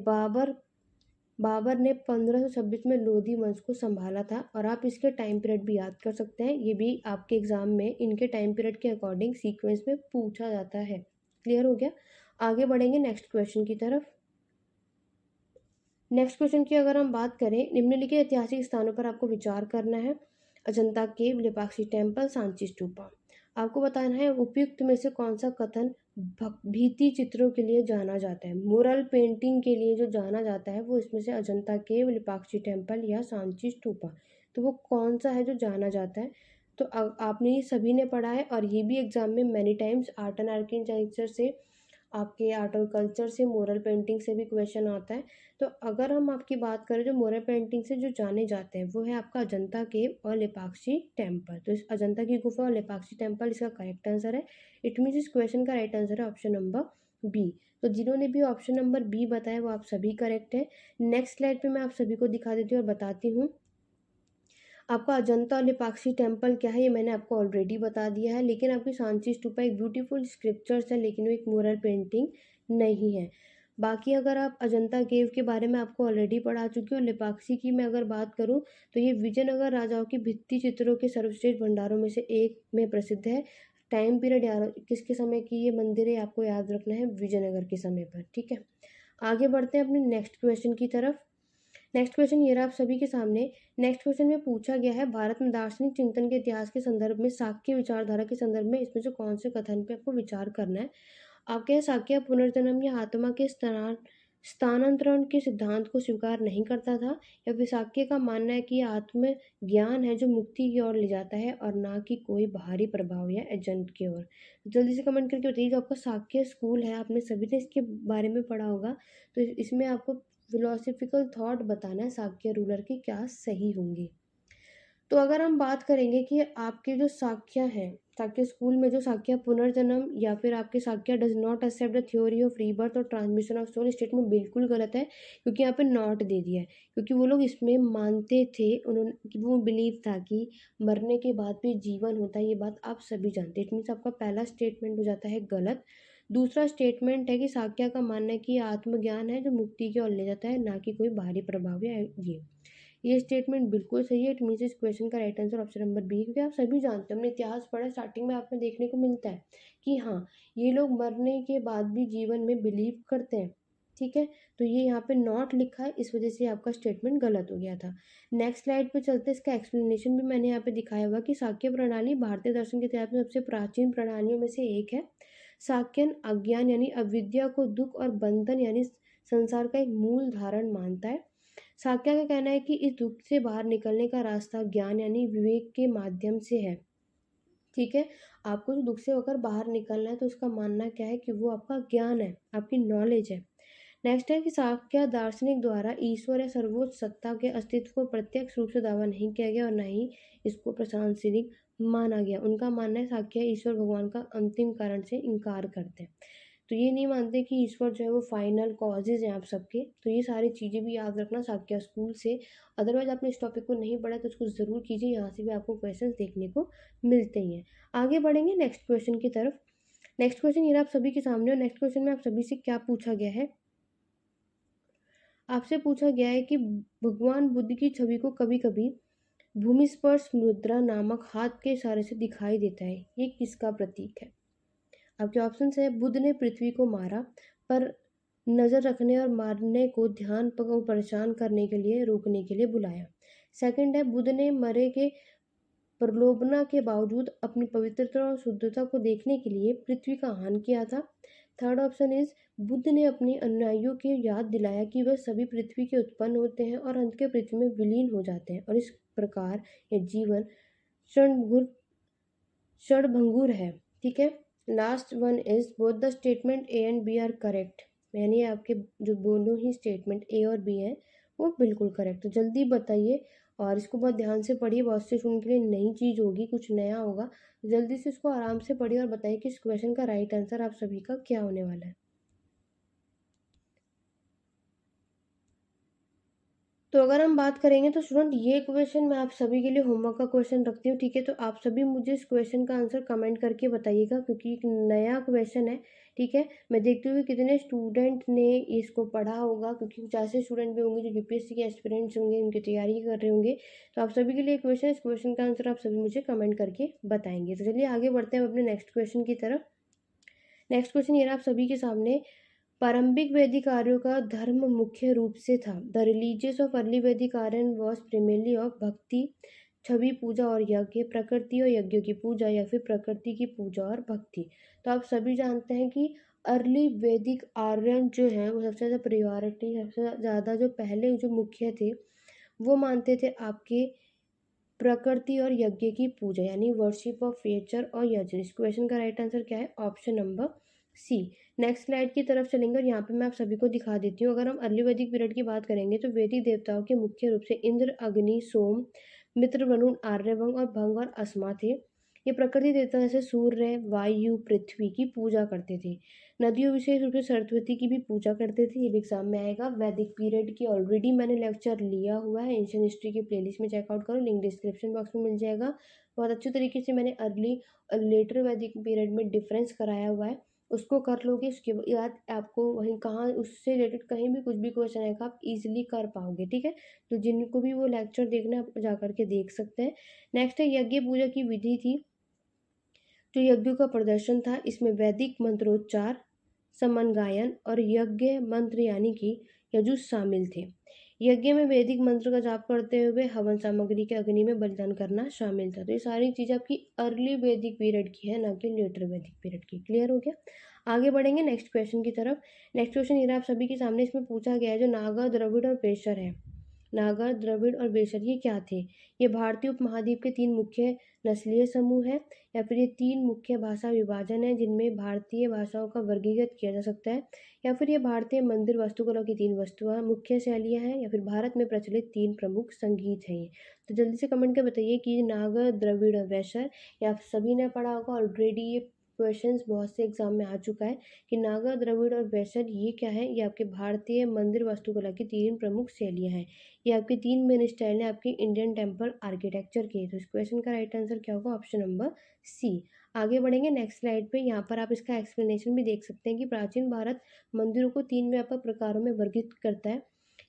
बाबर ने 1526 में लोधी वंश को संभाला था और आप इसके टाइम पीरियड भी याद कर सकते हैं। ये भी आपके एग्जाम में इनके टाइम पीरियड के अकॉर्डिंग सीक्वेंस में पूछा जाता है। क्लियर हो गया। आगे बढ़ेंगे नेक्स्ट क्वेश्चन की तरफ। नेक्स्ट क्वेश्चन की अगर हम बात करें, निम्नलिखित ऐतिहासिक स्थानों पर आपको विचार करना है। अजंता केव, लेपाक्षी टेम्पल, सांची स्तूपा। आपको बताना है उपयुक्त में से कौन सा कथन भित्ति चित्रों के लिए जाना जाता है, मुरल पेंटिंग के लिए जो जाना जाता है वो इसमें से अजंता केव, लेपाक्षी टेम्पल या सांची स्तूपा। तो वो कौन सा है जो जाना जाता है। तो आपने ये सभी ने पढ़ा है और ये भी एग्जाम में many times art and architecture से, आपके आर्ट और कल्चर से, मोरल पेंटिंग से भी क्वेश्चन आता है। तो अगर हम आपकी बात करें जो मोरल पेंटिंग से जो जाने जाते हैं वो है आपका अजंता केव और लेपाक्षी टेम्पल। तो इस अजंता की गुफा और लेपाक्षी टेम्पल इसका करेक्ट आंसर है। इट मीन्स इस क्वेश्चन का राइट आंसर है ऑप्शन नंबर बी। तो जिन्होंने भी ऑप्शन नंबर बी बताया वो आप सभी करेक्ट है। नेक्स्ट स्लाइड पे मैं आप सभी को दिखा देती हूँ और बताती हूँ। आपका अजंता और लेपाक्षी टेम्पल क्या है ये मैंने आपको ऑलरेडी बता दिया है, लेकिन आपकी सांची स्तूपा एक ब्यूटीफुल स्क्रिप्चर्स है, लेकिन वो एक मुरल पेंटिंग नहीं है। बाकी अगर आप अजंता केव के बारे में आपको ऑलरेडी पढ़ा चुकी हूँ। लेपाक्षी की मैं अगर बात करूँ तो ये विजयनगर राजाओं की भित्ति चित्रों के सर्वश्रेष्ठ भंडारों में से एक में प्रसिद्ध है। टाइम पीरियड याद, किसके समय की ये मंदिर है आपको याद रखना है, विजयनगर के समय पर। ठीक है, आगे बढ़ते हैं अपने नेक्स्ट क्वेश्चन की तरफ। नेक्स्ट क्वेश्चन ये रहा आप सभी के सामने। नेक्स्ट क्वेश्चन में पूछा गया है, भारत में दार्शनिक चिंतन के इतिहास के संदर्भ में शाक्य विचारधारा के संदर्भ में इसमें से कौन से कथन पे आपको विचार करना है। आपके शाक्य पुनर्जन्म या आत्मा के स्थानांतरण के सिद्धांत को स्वीकार नहीं करता था, या फिर शाक्य का मानना है कि आत्म ज्ञान है जो मुक्ति की ओर ले जाता है और ना कि कोई बाहरी प्रभाव या एजेंट की ओर। जल्दी से कमेंट करके बताइए, जो आपका शाक्य स्कूल है आपने सभी ने इसके बारे में पढ़ा होगा, तो इसमें आपको फिलोसफिकल थॉट बताना है शाक्य रूलर की क्या सही होंगी। तो अगर हम बात करेंगे कि आपके जो शाक्य हैं, शाक्य स्कूल में जो शाक्य पुनर्जन्म या फिर आपके Shakya does not accept the theory of rebirth और ट्रांसमिशन ऑफ सोल, स्टेटमेंट बिल्कुल गलत है, क्योंकि यहाँ पे नॉट दे दिया है। क्योंकि वो लोग इसमें मानते थे, उन्होंने कि वो बिलीव था कि मरने के बाद भी जीवन होता है, ये बात आप सभी जानते हैं। इट मीन्स आपका पहला स्टेटमेंट हो जाता है गलत। दूसरा स्टेटमेंट है कि शाक्य का मानना है कि आत्मज्ञान है जो मुक्ति की ओर ले जाता है, ना कि कोई बाहरी प्रभाव या ये स्टेटमेंट बिल्कुल सही है। इट मीन्स इस क्वेश्चन का right answer option number B है, क्योंकि आप सभी जानते हैं, हमने इतिहास पढ़ा, स्टार्टिंग में आपने देखने को मिलता है कि हाँ ये लोग मरने के बाद भी जीवन में बिलीव करते हैं। ठीक है, तो ये यहाँ पे नॉट लिखा है, इस वजह से आपका स्टेटमेंट गलत हो गया था। नेक्स्ट स्लाइड पे चलते हैं, इसका एक्सप्लेनेशन भी मैंने यहाँ पे दिखाया हुआ कि शाक्य प्रणाली भारतीय दर्शन के इतिहास में सबसे प्राचीन प्रणालियों में से एक है। साक्यन अज्ञान यानी अविद्या को दुख और बंधन यानी संसार का एक मूल धारण मानता है। साक्य का कहना है कि इस दुख से बाहर निकलने का रास्ता ज्ञान यानी विवेक के माध्यम से है। ठीक है, आपको जो दुख से होकर बाहर निकलना है तो उसका मानना क्या है कि वो आपका ज्ञान है, आपकी नॉलेज है। नेक्स्ट है कि साक्य दार्शनिक द्वारा ईश्वर या सर्वोच्च सत्ता के अस्तित्व को प्रत्यक्ष रूप से दावा नहीं किया गया और न ही इसको प्रशंसनीय माना गया। उनका मानना है साक्य ईश्वर भगवान का अंतिम कारण से इनकार करते हैं। तो ये नहीं मानते कि ईश्वर जो है वो फाइनल कॉजेज हैं आप सबके। तो ये सारी चीज़ें भी याद रखना साक्य स्कूल से। अदरवाइज आपने इस टॉपिक को नहीं पढ़ा तो उसको ज़रूर कीजिए, यहाँ से भी आपको क्वेश्चन देखने को मिलते ही हैं। आगे बढ़ेंगे नेक्स्ट क्वेश्चन की तरफ। नेक्स्ट क्वेश्चन ये आप सभी के सामने, और नेक्स्ट क्वेश्चन में आप सभी से क्या पूछा गया है, आपसे पूछा गया है कि भगवान बुद्ध की छवि को कभी कभी भूमि स्पर्श मुद्रा नामक हाथ के इशारे से दिखाई देता है, ये किसका प्रतीक है। आपके ऑप्शन है, बुद्ध ने पृथ्वी को मारा पर नजर रखने और मारने को ध्यान को परेशान करने के लिए रोकने के लिए बुलाया। सेकंड है, बुद्ध ने मरे के प्रलोभना के बावजूद अपनी पवित्रता और शुद्धता को देखने के लिए पृथ्वी का आह्वान किया था। थर्ड ऑप्शन इज, बुद्ध ने अपने अनुयायियों को याद दिलाया कि वह सभी पृथ्वी के उत्पन्न होते हैं और अंत के पृथ्वी में विलीन हो जाते हैं और इस प्रकार यह जीवन क्षणभंगुर है। ठीक है, last one is, both the statement A and B are correct, यानी आपके जो दोनों ही स्टेटमेंट ए और बी हैं वो बिल्कुल करेक्ट। तो जल्दी बताइए और इसको बहुत ध्यान से पढ़िए, बहुत से स्टूडेंट के लिए नई चीज़ होगी, कुछ नया होगा। जल्दी से इसको आराम से पढ़िए और बताइए कि इस क्वेश्चन का राइट आंसर आप सभी का क्या होने वाला है। तो अगर हम बात करेंगे तो स्टूडेंट ये क्वेश्चन मैं आप सभी के लिए होमवर्क का क्वेश्चन रखती हूँ। ठीक है, तो आप सभी मुझे इस क्वेश्चन का आंसर कमेंट करके बताइएगा क्योंकि एक नया क्वेश्चन है। ठीक है, मैं देखती हूँ कि कितने स्टूडेंट ने इसको पढ़ा होगा, क्योंकि कुछ ऐसे स्टूडेंट भी होंगे जो यूपीएससी के एस्पिरेंट्स होंगे, उनकी तैयारी कर रहे होंगे। तो आप सभी के लिए क्वेश्चन, इस क्वेश्चन का आंसर आप सभी मुझे कमेंट करके बताएंगे। तो चलिए आगे बढ़ते हैं अपने नेक्स्ट क्वेश्चन की तरफ। नेक्स्ट क्वेश्चन ये रहा आप सभी के सामने, प्रारंभिक वैदिक आर्यों का धर्म मुख्य रूप से था। द रिलीजियस ऑफ अर्ली वैदिक आर्यन वॉज प्रिमेनली ऑफ भक्ति, छवि पूजा और यज्ञ, प्रकृति और यज्ञों की पूजा या फिर प्रकृति की पूजा और भक्ति। तो आप सभी जानते हैं कि अर्ली वैदिक आर्यन जो है वो सबसे ज़्यादा प्रियोरिटी, सबसे ज़्यादा जो पहले जो मुख्य थे वो मानते थे आपके प्रकृति और यज्ञ की पूजा यानी वर्शिप ऑफ नेचर और यज्ञ। इस क्वेश्चन का राइट आंसर क्या है, option number C. Next slide की तरफ चलेंगे और यहाँ पे मैं आप सभी को दिखा देती हूँ। अगर हम अर्ली वैदिक पीरियड की बात करेंगे तो वैदिक देवताओं के मुख्य रूप से इंद्र, अग्नि, सोम, मित्र, वरुण, आर्यभंग और भंग और अस्मा थे। ये प्रकृति देवता जैसे सूर्य, वायु, पृथ्वी की पूजा करते थे। नदियों, विशेष रूप से सरस्वती की भी पूजा करते थे। ये भी एग्जाम में आएगा। वैदिक पीरियड की ऑलरेडी मैंने लेक्चर लिया हुआ है, एंशिएंट हिस्ट्री की प्लेलिस्ट में चेकआउट करो, लिंक डिस्क्रिप्शन बॉक्स में मिल जाएगा। बहुत अच्छे तरीके से मैंने अर्ली और लेटर वैदिक पीरियड में डिफरेंस कराया हुआ है, उसको कर लोगे उसके बाद आपको वहीं कहाँ उससे रिलेटेड कहीं भी कुछ भी क्वेश्चन आएगा आप इजीली कर पाओगे। ठीक है, तो जिनको भी वो लेक्चर देखना है आप जा करके देख सकते हैं। नेक्स्ट है, यज्ञ पूजा की विधि थी जो यज्ञों का प्रदर्शन था। इसमें वैदिक मंत्रोच्चार, समन गायन और यज्ञ मंत्र यानी कि यजुष शामिल थे। यज्ञ में वैदिक मंत्र का जाप करते हुए हवन सामग्री के अग्नि में बलिदान करना शामिल था। तो ये सारी चीज़ आपकी अर्ली वैदिक पीरियड की है, ना कि लेटर वैदिक पीरियड की। क्लियर हो गया। आगे बढ़ेंगे नेक्स्ट क्वेश्चन की तरफ। नेक्स्ट क्वेश्चन ये आप सभी के सामने, इसमें पूछा गया है जो नागा, द्रविड़ और पेशर है। नागा, द्रविड़ और बेशर ये क्या थे। ये भारतीय उपमहाद्वीप के तीन मुख्य नस्लीय समूह है या फिर ये तीन मुख्य भाषा विभाजन है जिनमें भारतीय भाषाओं का वर्गीकृत किया जा सकता है, या फिर ये भारतीय मंदिर वास्तुकला की तीन वस्तुएं मुख्य शैलियाँ हैं, या फिर भारत में प्रचलित तीन प्रमुख संगीत हैं ये। तो जल्दी से कमेंट कर बताइए कि नागा, द्रविड़ और बेशर, या आप सभी ने पढ़ा होगा ऑलरेडी, ये क्वेश्चंस बहुत से एग्जाम में आ चुका है कि नागा, द्रविड़ और बेशर ये क्या है। ये आपके भारतीय मंदिर वास्तुकला की तीन प्रमुख शैलियाँ हैं। ये आपके तीन मेन स्टाइल है आपके इंडियन टेम्पल आर्किटेक्चर के। तो इस क्वेश्चन का राइट आंसर क्या होगा, ऑप्शन नंबर सी। आगे बढ़ेंगे नेक्स्ट स्लाइड पे, यहाँ पर आप इसका एक्सप्लेनेशन भी देख सकते हैं कि प्राचीन भारत मंदिरों को तीन व्यापक प्रकारों में वर्गीकृत करता है।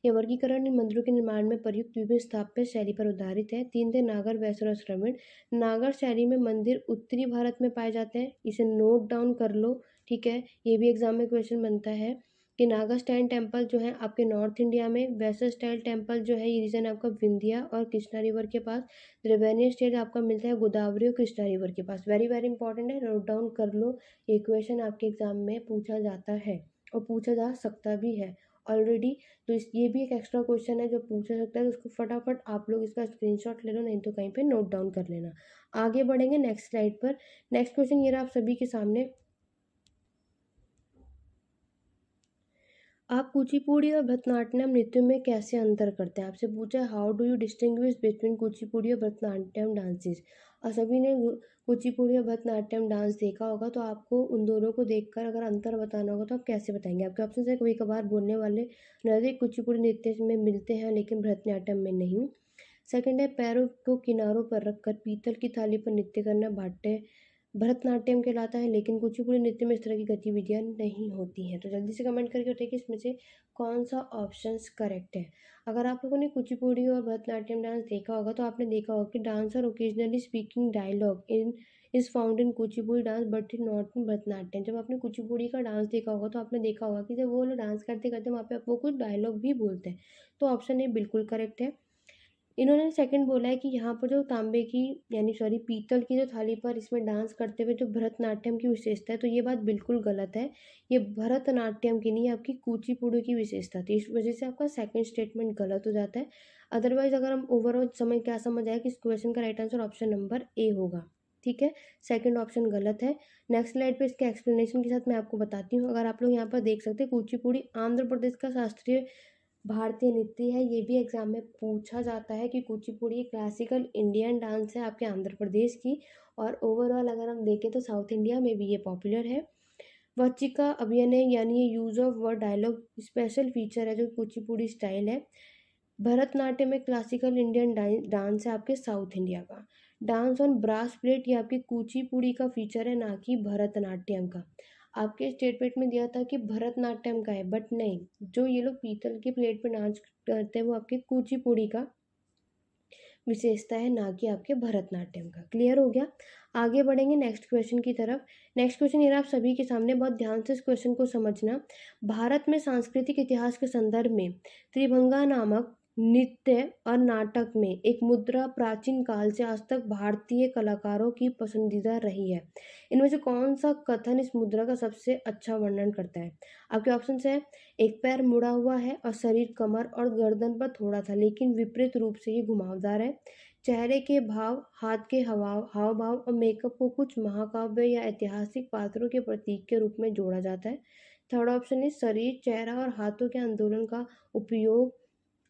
यह वर्गीकरण इन मंदिरों के निर्माण में प्रयुक्त विभिन्न स्थापत्य शैली पर आधारित है। तीन थे, नागर, वैसर और श्रवण। नागर शैली में मंदिर उत्तरी भारत में पाए जाते हैं, इसे नोट डाउन कर लो। ठीक है, ये भी एग्जाम में क्वेश्चन बनता है। कि नागा स्टाइल टेम्पल जो है आपके नॉर्थ इंडिया में, वैसा स्टाइल टेम्पल जो है ये रीजन आपका विंध्या और कृष्णा रिवर के पास, त्रिवेणी स्टेट आपका मिलता है गोदावरी और कृष्णा रिवर के पास। वेरी वेरी इंपॉर्टेंट है, नोट डाउन कर लो। ये क्वेश्चन आपके एग्जाम में पूछा जाता है और पूछा जा सकता भी है ऑलरेडी। तो ये भी एक एक्स्ट्रा क्वेश्चन है जो पूछा सकता है, तो उसको फटाफट आप लोग इसका स्क्रीनशॉट ले लो, नहीं तो कहीं पे नोट डाउन कर लेना। आगे बढ़ेंगे नेक्स्ट स्लाइड पर। नेक्स्ट क्वेश्चन ये रहा आप सभी के सामने। आप कुचिपुड़ी और भरतनाट्यम नृत्य में कैसे अंतर करते हैं? आपसे पूछा है how do you distinguish between Kuchipudi और भरतनाट्यम डांसेस। और सभी ने कुचिपुड़ी और भरतनाट्यम डांस देखा होगा, तो आपको उन दोनों को देखकर अगर अंतर बताना होगा तो आप कैसे बताएंगे? आपके ऑप्शन है, कभी कभार बोलने वाले नृत्य कुचिपुड़ी नृत्य में मिलते हैं लेकिन भरतनाट्यम में नहीं। सेकंड है, पैरों को किनारों पर रखकर पीतल की थाली पर नृत्य करना भाट्य भरतनाट्यम कहलाता है, लेकिन कुचिपुड़ी नृत्य में इस तरह की गतिविधियां नहीं होती हैं। तो जल्दी से कमेंट करके बताइए कि इसमें से कौन सा ऑप्शन करेक्ट है। अगर आप लोगों ने कुचिपुड़ी और भरतनाट्यम डांस देखा होगा तो आपने देखा होगा कि dancer occasionally speaking dialogue in is found in Kuchipudi dance but in not in Bharatanatyam. जब आपने कुचिपुड़ी का डांस देखा होगा तो आपने देखा होगा कि जब वो लोग डांस करते करते वहाँ पे वो कुछ डायलॉग भी बोलते हैं। तो ऑप्शन ए बिल्कुल करेक्ट है। इन्होंने सेकंड बोला है कि यहाँ पर जो तांबे की यानी सॉरी पीतल की जो थाली पर इसमें डांस करते हुए जो भरतनाट्यम की विशेषता है, तो ये बात बिल्कुल गलत है। ये भरतनाट्यम की नहीं, आपकी कुचिपुड़ी की विशेषता थी, इस वजह से आपका सेकंड स्टेटमेंट गलत हो जाता है। अदरवाइज अगर हम ओवरऑल समय क्या समझ आए कि इस क्वेश्चन का right answer option number A होगा। ठीक है, सेकंड ऑप्शन गलत है। नेक्स्ट स्लाइड पे इसके एक्सप्लेनेशन के साथ मैं आपको बताती हूँ। अगर आप लोग यहाँ पर देख सकते हैं, कुचिपुड़ी आंध्र प्रदेश का शास्त्रीय भारतीय नृत्य है। ये भी एग्जाम में पूछा जाता है कि कुचिपुड़ी क्लासिकल इंडियन डांस है आपके आंध्र प्रदेश की, और ओवरऑल अगर हम देखें तो साउथ इंडिया में भी ये पॉपुलर है। वचिका अभिनय यानी ये use of word dialogue special feature है जो कुचिपुड़ी स्टाइल है। भरतनाट्यम में क्लासिकल इंडियन डांस है आपके साउथ इंडिया का। डांस ऑन ब्रास प्लेट ये आपकी कुचिपुड़ी का फीचर है, ना कि भरतनाट्यम का। आपके स्टेटमेंट में दिया था कि भरतनाट्यम का है, बट नहीं, जो ये लोग पीतल की प्लेट पर डांस करते हैं वो आपके कुचिपुड़ी का विशेषता है, ना कि आपके भरतनाट्यम का। क्लियर हो गया? आगे बढ़ेंगे नेक्स्ट क्वेश्चन की तरफ। नेक्स्ट क्वेश्चन ये रहा आप सभी के सामने, बहुत ध्यान से इस क्वेश्चन को समझना। भारत में सांस्कृतिक इतिहास के संदर्भ में त्रिभंगा नामक नृत्य और नाटक में एक मुद्रा प्राचीन काल से आज तक भारतीय कलाकारों की पसंदीदा रही है। इनमें से कौन सा कथन इस मुद्रा का सबसे अच्छा वर्णन करता है? आपके ऑप्शन है, एक पैर मुड़ा हुआ है और शरीर कमर और गर्दन पर थोड़ा था लेकिन विपरीत रूप से ही घुमावदार है। चेहरे के भाव, हाथ के हाव भाव और मेकअप को कुछ महाकाव्य या ऐतिहासिक पात्रों के प्रतीक के रूप में जोड़ा जाता है। थर्ड ऑप्शन है, शरीर, चेहरा और हाथों के आंदोलन का उपयोग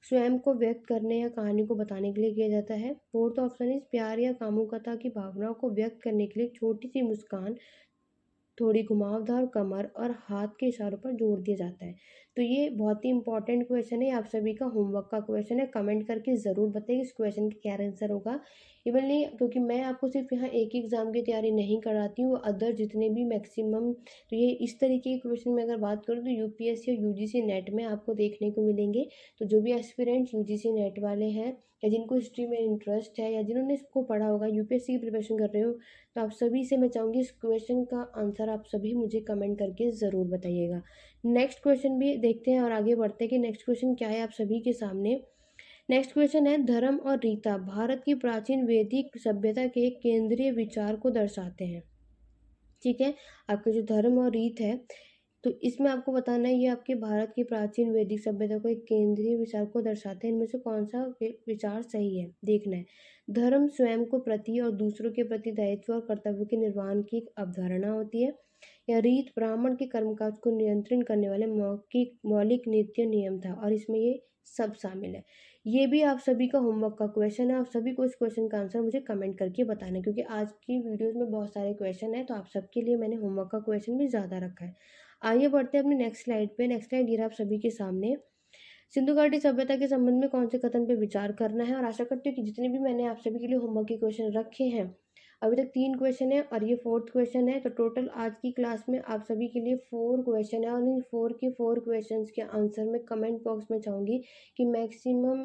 स्वयं को व्यक्त करने या कहानी को बताने के लिए किया जाता है। फोर्थ ऑप्शन इज प्यार या कामुकता की भावनाओं को व्यक्त करने के लिए छोटी सी मुस्कान, थोड़ी घुमावदार कमर और हाथ के इशारों पर जोर दिया जाता है। तो ये बहुत ही इंपॉर्टेंट क्वेश्चन है, आप सभी का होमवर्क का क्वेश्चन है। कमेंट करके ज़रूर बताइए इस क्वेश्चन का क्या आंसर होगा। इवन नहीं, क्योंकि मैं आपको सिर्फ यहाँ एक ही एग्ज़ाम की तैयारी नहीं कराती हूँ, अदर जितने भी मैक्सिमम, तो ये इस तरीके के क्वेश्चन में अगर बात करूँ तो यूपीएससी और यूजीसी नेट में आपको देखने को मिलेंगे। तो जो भी एस्पिरेंट्स यूजीसी नेट वाले हैं या जिनको हिस्ट्री में इंटरेस्ट है या जिन्होंने इसको पढ़ा होगा, यूपीएससी की प्रिपरेशन कर रहे हो, तो आप सभी से मैं चाहूँगी इस क्वेश्चन का आंसर आप सभी मुझे कमेंट करके ज़रूर बताइएगा। नेक्स्ट क्वेश्चन भी देखते हैं और आगे बढ़ते हैं कि नेक्स्ट क्वेश्चन क्या है आप सभी के सामने। नेक्स्ट क्वेश्चन है, धर्म और रीता भारत की प्राचीन वैदिक सभ्यता के केंद्रीय विचार को दर्शाते हैं। ठीक है, आपके जो धर्म और रीत है, तो इसमें आपको बताना है ये आपके भारत की प्राचीन वैदिक सभ्यता को एक केंद्रीय विचार को दर्शाते हैं। इनमें से कौन सा विचार सही है देखना है। धर्म स्वयं को प्रति और दूसरों के प्रति दायित्व और कर्तव्य के निर्वहन की एक अवधारणा होती है। या रीत ब्राह्मण के कर्मकाज को नियंत्रण करने वाले मौलिक नित्य नियम था, और इसमें ये सब शामिल है। ये भी आप सभी का होमवर्क का क्वेश्चन है। आप सभी को इस क्वेश्चन का आंसर मुझे कमेंट करके बताना है, क्योंकि आज की वीडियोस में बहुत सारे क्वेश्चन है, तो आप सबके लिए मैंने होमवर्क का क्वेश्चन भी ज़्यादा रखा है। आइए बढ़ते हैं अपने नेक्स्ट स्लाइड पे। नेक्स्ट स्लाइड ये रहा आप सभी के सामने। सिंधु घाटी सभ्यता के संबंध में कौन से कथन पे विचार करना है, और आशा करती हूँ कि जितने भी मैंने आप सभी के लिए होमवर्क के क्वेश्चन रखे हैं, अभी तक 3 क्वेश्चन है और ये 4th क्वेश्चन है, तो टोटल आज की क्लास में आप सभी के लिए 4 क्वेश्चन है, और इन 4 के 4 क्वेश्चन के आंसर मैं कमेंट बॉक्स में चाहूँगी कि मैक्सिमम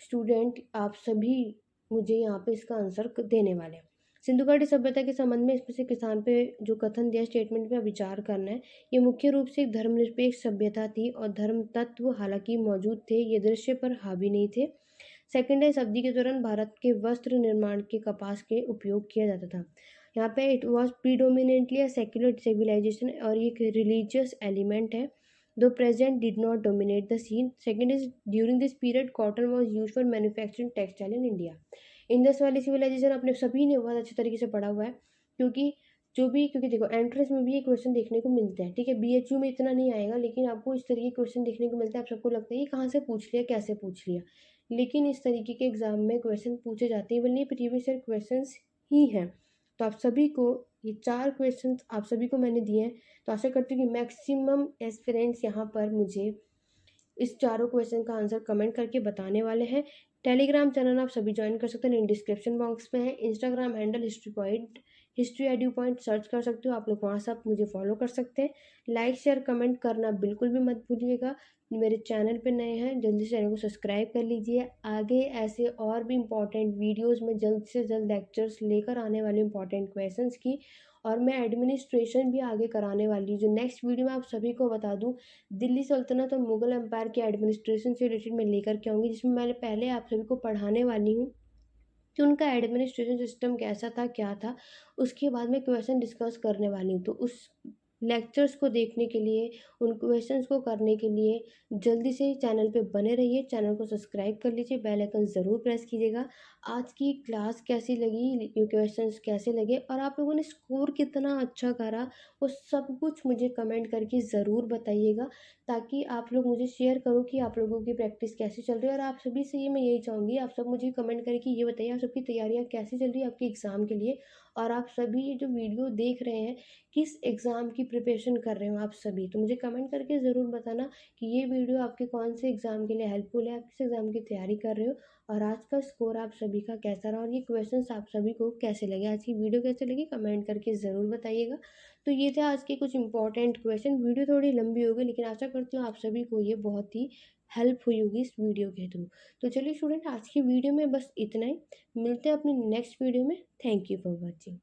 स्टूडेंट आप सभी मुझे यहाँ पे इसका आंसर देने वाले हैं। सिंधु घाटी सभ्यता के संबंध में इसमें से किसान पे जो कथन दिया स्टेटमेंट पे विचार करना है। ये मुख्य रूप से एक धर्मनिरपेक्ष सभ्यता थी और धर्म तत्व हालांकि मौजूद थे, ये दृश्य पर हावी नहीं थे। सेकेंड है, इस अवधि के दौरान भारत के वस्त्र निर्माण के कपास के उपयोग किया जाता था। यहाँ पे it was predominantly a secular civilization और ये एक रिलीजियस एलिमेंट है। Though present did not dominate the scene. Second is during this period cotton was use for manufacturing textile in India. Indus Valley civilization अपने सभी ने बहुत अच्छे तरीके से पढ़ा हुआ है, क्योंकि क्योंकि देखो एंट्रेंस में भी ये क्वेश्चन देखने को मिलते हैं, ठीक है। बीएचयू में इतना नहीं आएगा, लेकिन आपको इस तरीके के क्वेश्चन देखने को मिलता है। आप सबको लगता है ये कहाँ से पूछ लिया, कैसे पूछ लिया, लेकिन इस तरीके के एग्जाम में क्वेश्चन पूछे जाते हैं, बल्कि प्रीवियस ईयर क्वेश्चन ही हैं। तो आप सभी को ये 4 क्वेश्चन आप सभी को मैंने दिए हैं। तो आशा करती हूँ कि मैक्सिमम एस्पिरेंट्स यहाँ पर मुझे इस चारों क्वेश्चन का आंसर कमेंट करके बताने वाले हैं। टेलीग्राम चैनल आप सभी ज्वाइन कर सकते हैं, लिंक डिस्क्रिप्शन बॉक्स में है। Instagram handle history edu point search कर सकते हो आप लोग, वहाँ से आप मुझे फॉलो कर सकते हैं। लाइक शेयर कमेंट करना बिल्कुल भी मत भूलिएगा। मेरे चैनल पे नए हैं, जल्दी से चैनल को सब्सक्राइब कर लीजिए। आगे ऐसे और भी इंपॉर्टेंट वीडियोज़ में जल्द से जल्द लेक्चर्स लेकर आने वाले इंपॉर्टेंट क्वेश्चन की, और मैं एडमिनिस्ट्रेशन भी आगे कराने वाली हूँ। जो नेक्स्ट वीडियो में आप सभी को बता दूँ, दिल्ली सल्तनत और मुगल एम्पायर के एडमिनिस्ट्रेशन से रिलेटेड मैं लेकर के आऊँगी, जिसमें मैंने पहले आप सभी को पढ़ाने वाली हूँ कि उनका एडमिनिस्ट्रेशन सिस्टम कैसा था, क्या था। उसके बाद मैं क्वेश्चन डिस्कस करने वाली हूँ। तो उस लेक्चर्स को देखने के लिए, उन क्वेश्चंस को करने के लिए जल्दी से चैनल पे बने रहिए। चैनल को सब्सक्राइब कर लीजिए, बेल आइकन ज़रूर प्रेस कीजिएगा। आज की क्लास कैसी लगी, ये क्वेश्चंस कैसे लगे और आप लोगों ने स्कोर कितना अच्छा करा, वो सब कुछ मुझे कमेंट करके ज़रूर बताइएगा, ताकि आप लोग मुझे शेयर करो कि आप लोगों की प्रैक्टिस कैसी चल रही है। और आप सभी से ये मैं यही चाहूँगी, आप सब मुझे कमेंट करके ये बताइए आप सबकी तैयारियाँ कैसी चल रही है आपके एग्ज़ाम के लिए। और आप सभी ये जो वीडियो देख रहे हैं, किस एग्ज़ाम की प्रिपरेशन कर रहे हो आप सभी, तो मुझे कमेंट करके ज़रूर बताना कि ये वीडियो आपके कौन से एग्ज़ाम के लिए हेल्पफुल है, आप किस एग्ज़ाम की तैयारी कर रहे हो, और आज का स्कोर आप सभी का कैसा रहा, और ये क्वेश्चंस आप सभी को कैसे लगे, आज की वीडियो कैसे लगी कमेंट करके ज़रूर बताइएगा। तो ये थे आज के कुछ इंपॉर्टेंट क्वेश्चन। वीडियो थोड़ी लंबी हो गई, लेकिन आशा करती हूँ आप सभी को ये बहुत ही हेल्प हुई होगी इस वीडियो के थ्रू। तो चलिए स्टूडेंट, आज की वीडियो में बस इतना ही। मिलते हैं अपनी नेक्स्ट वीडियो में। Thank you for watching.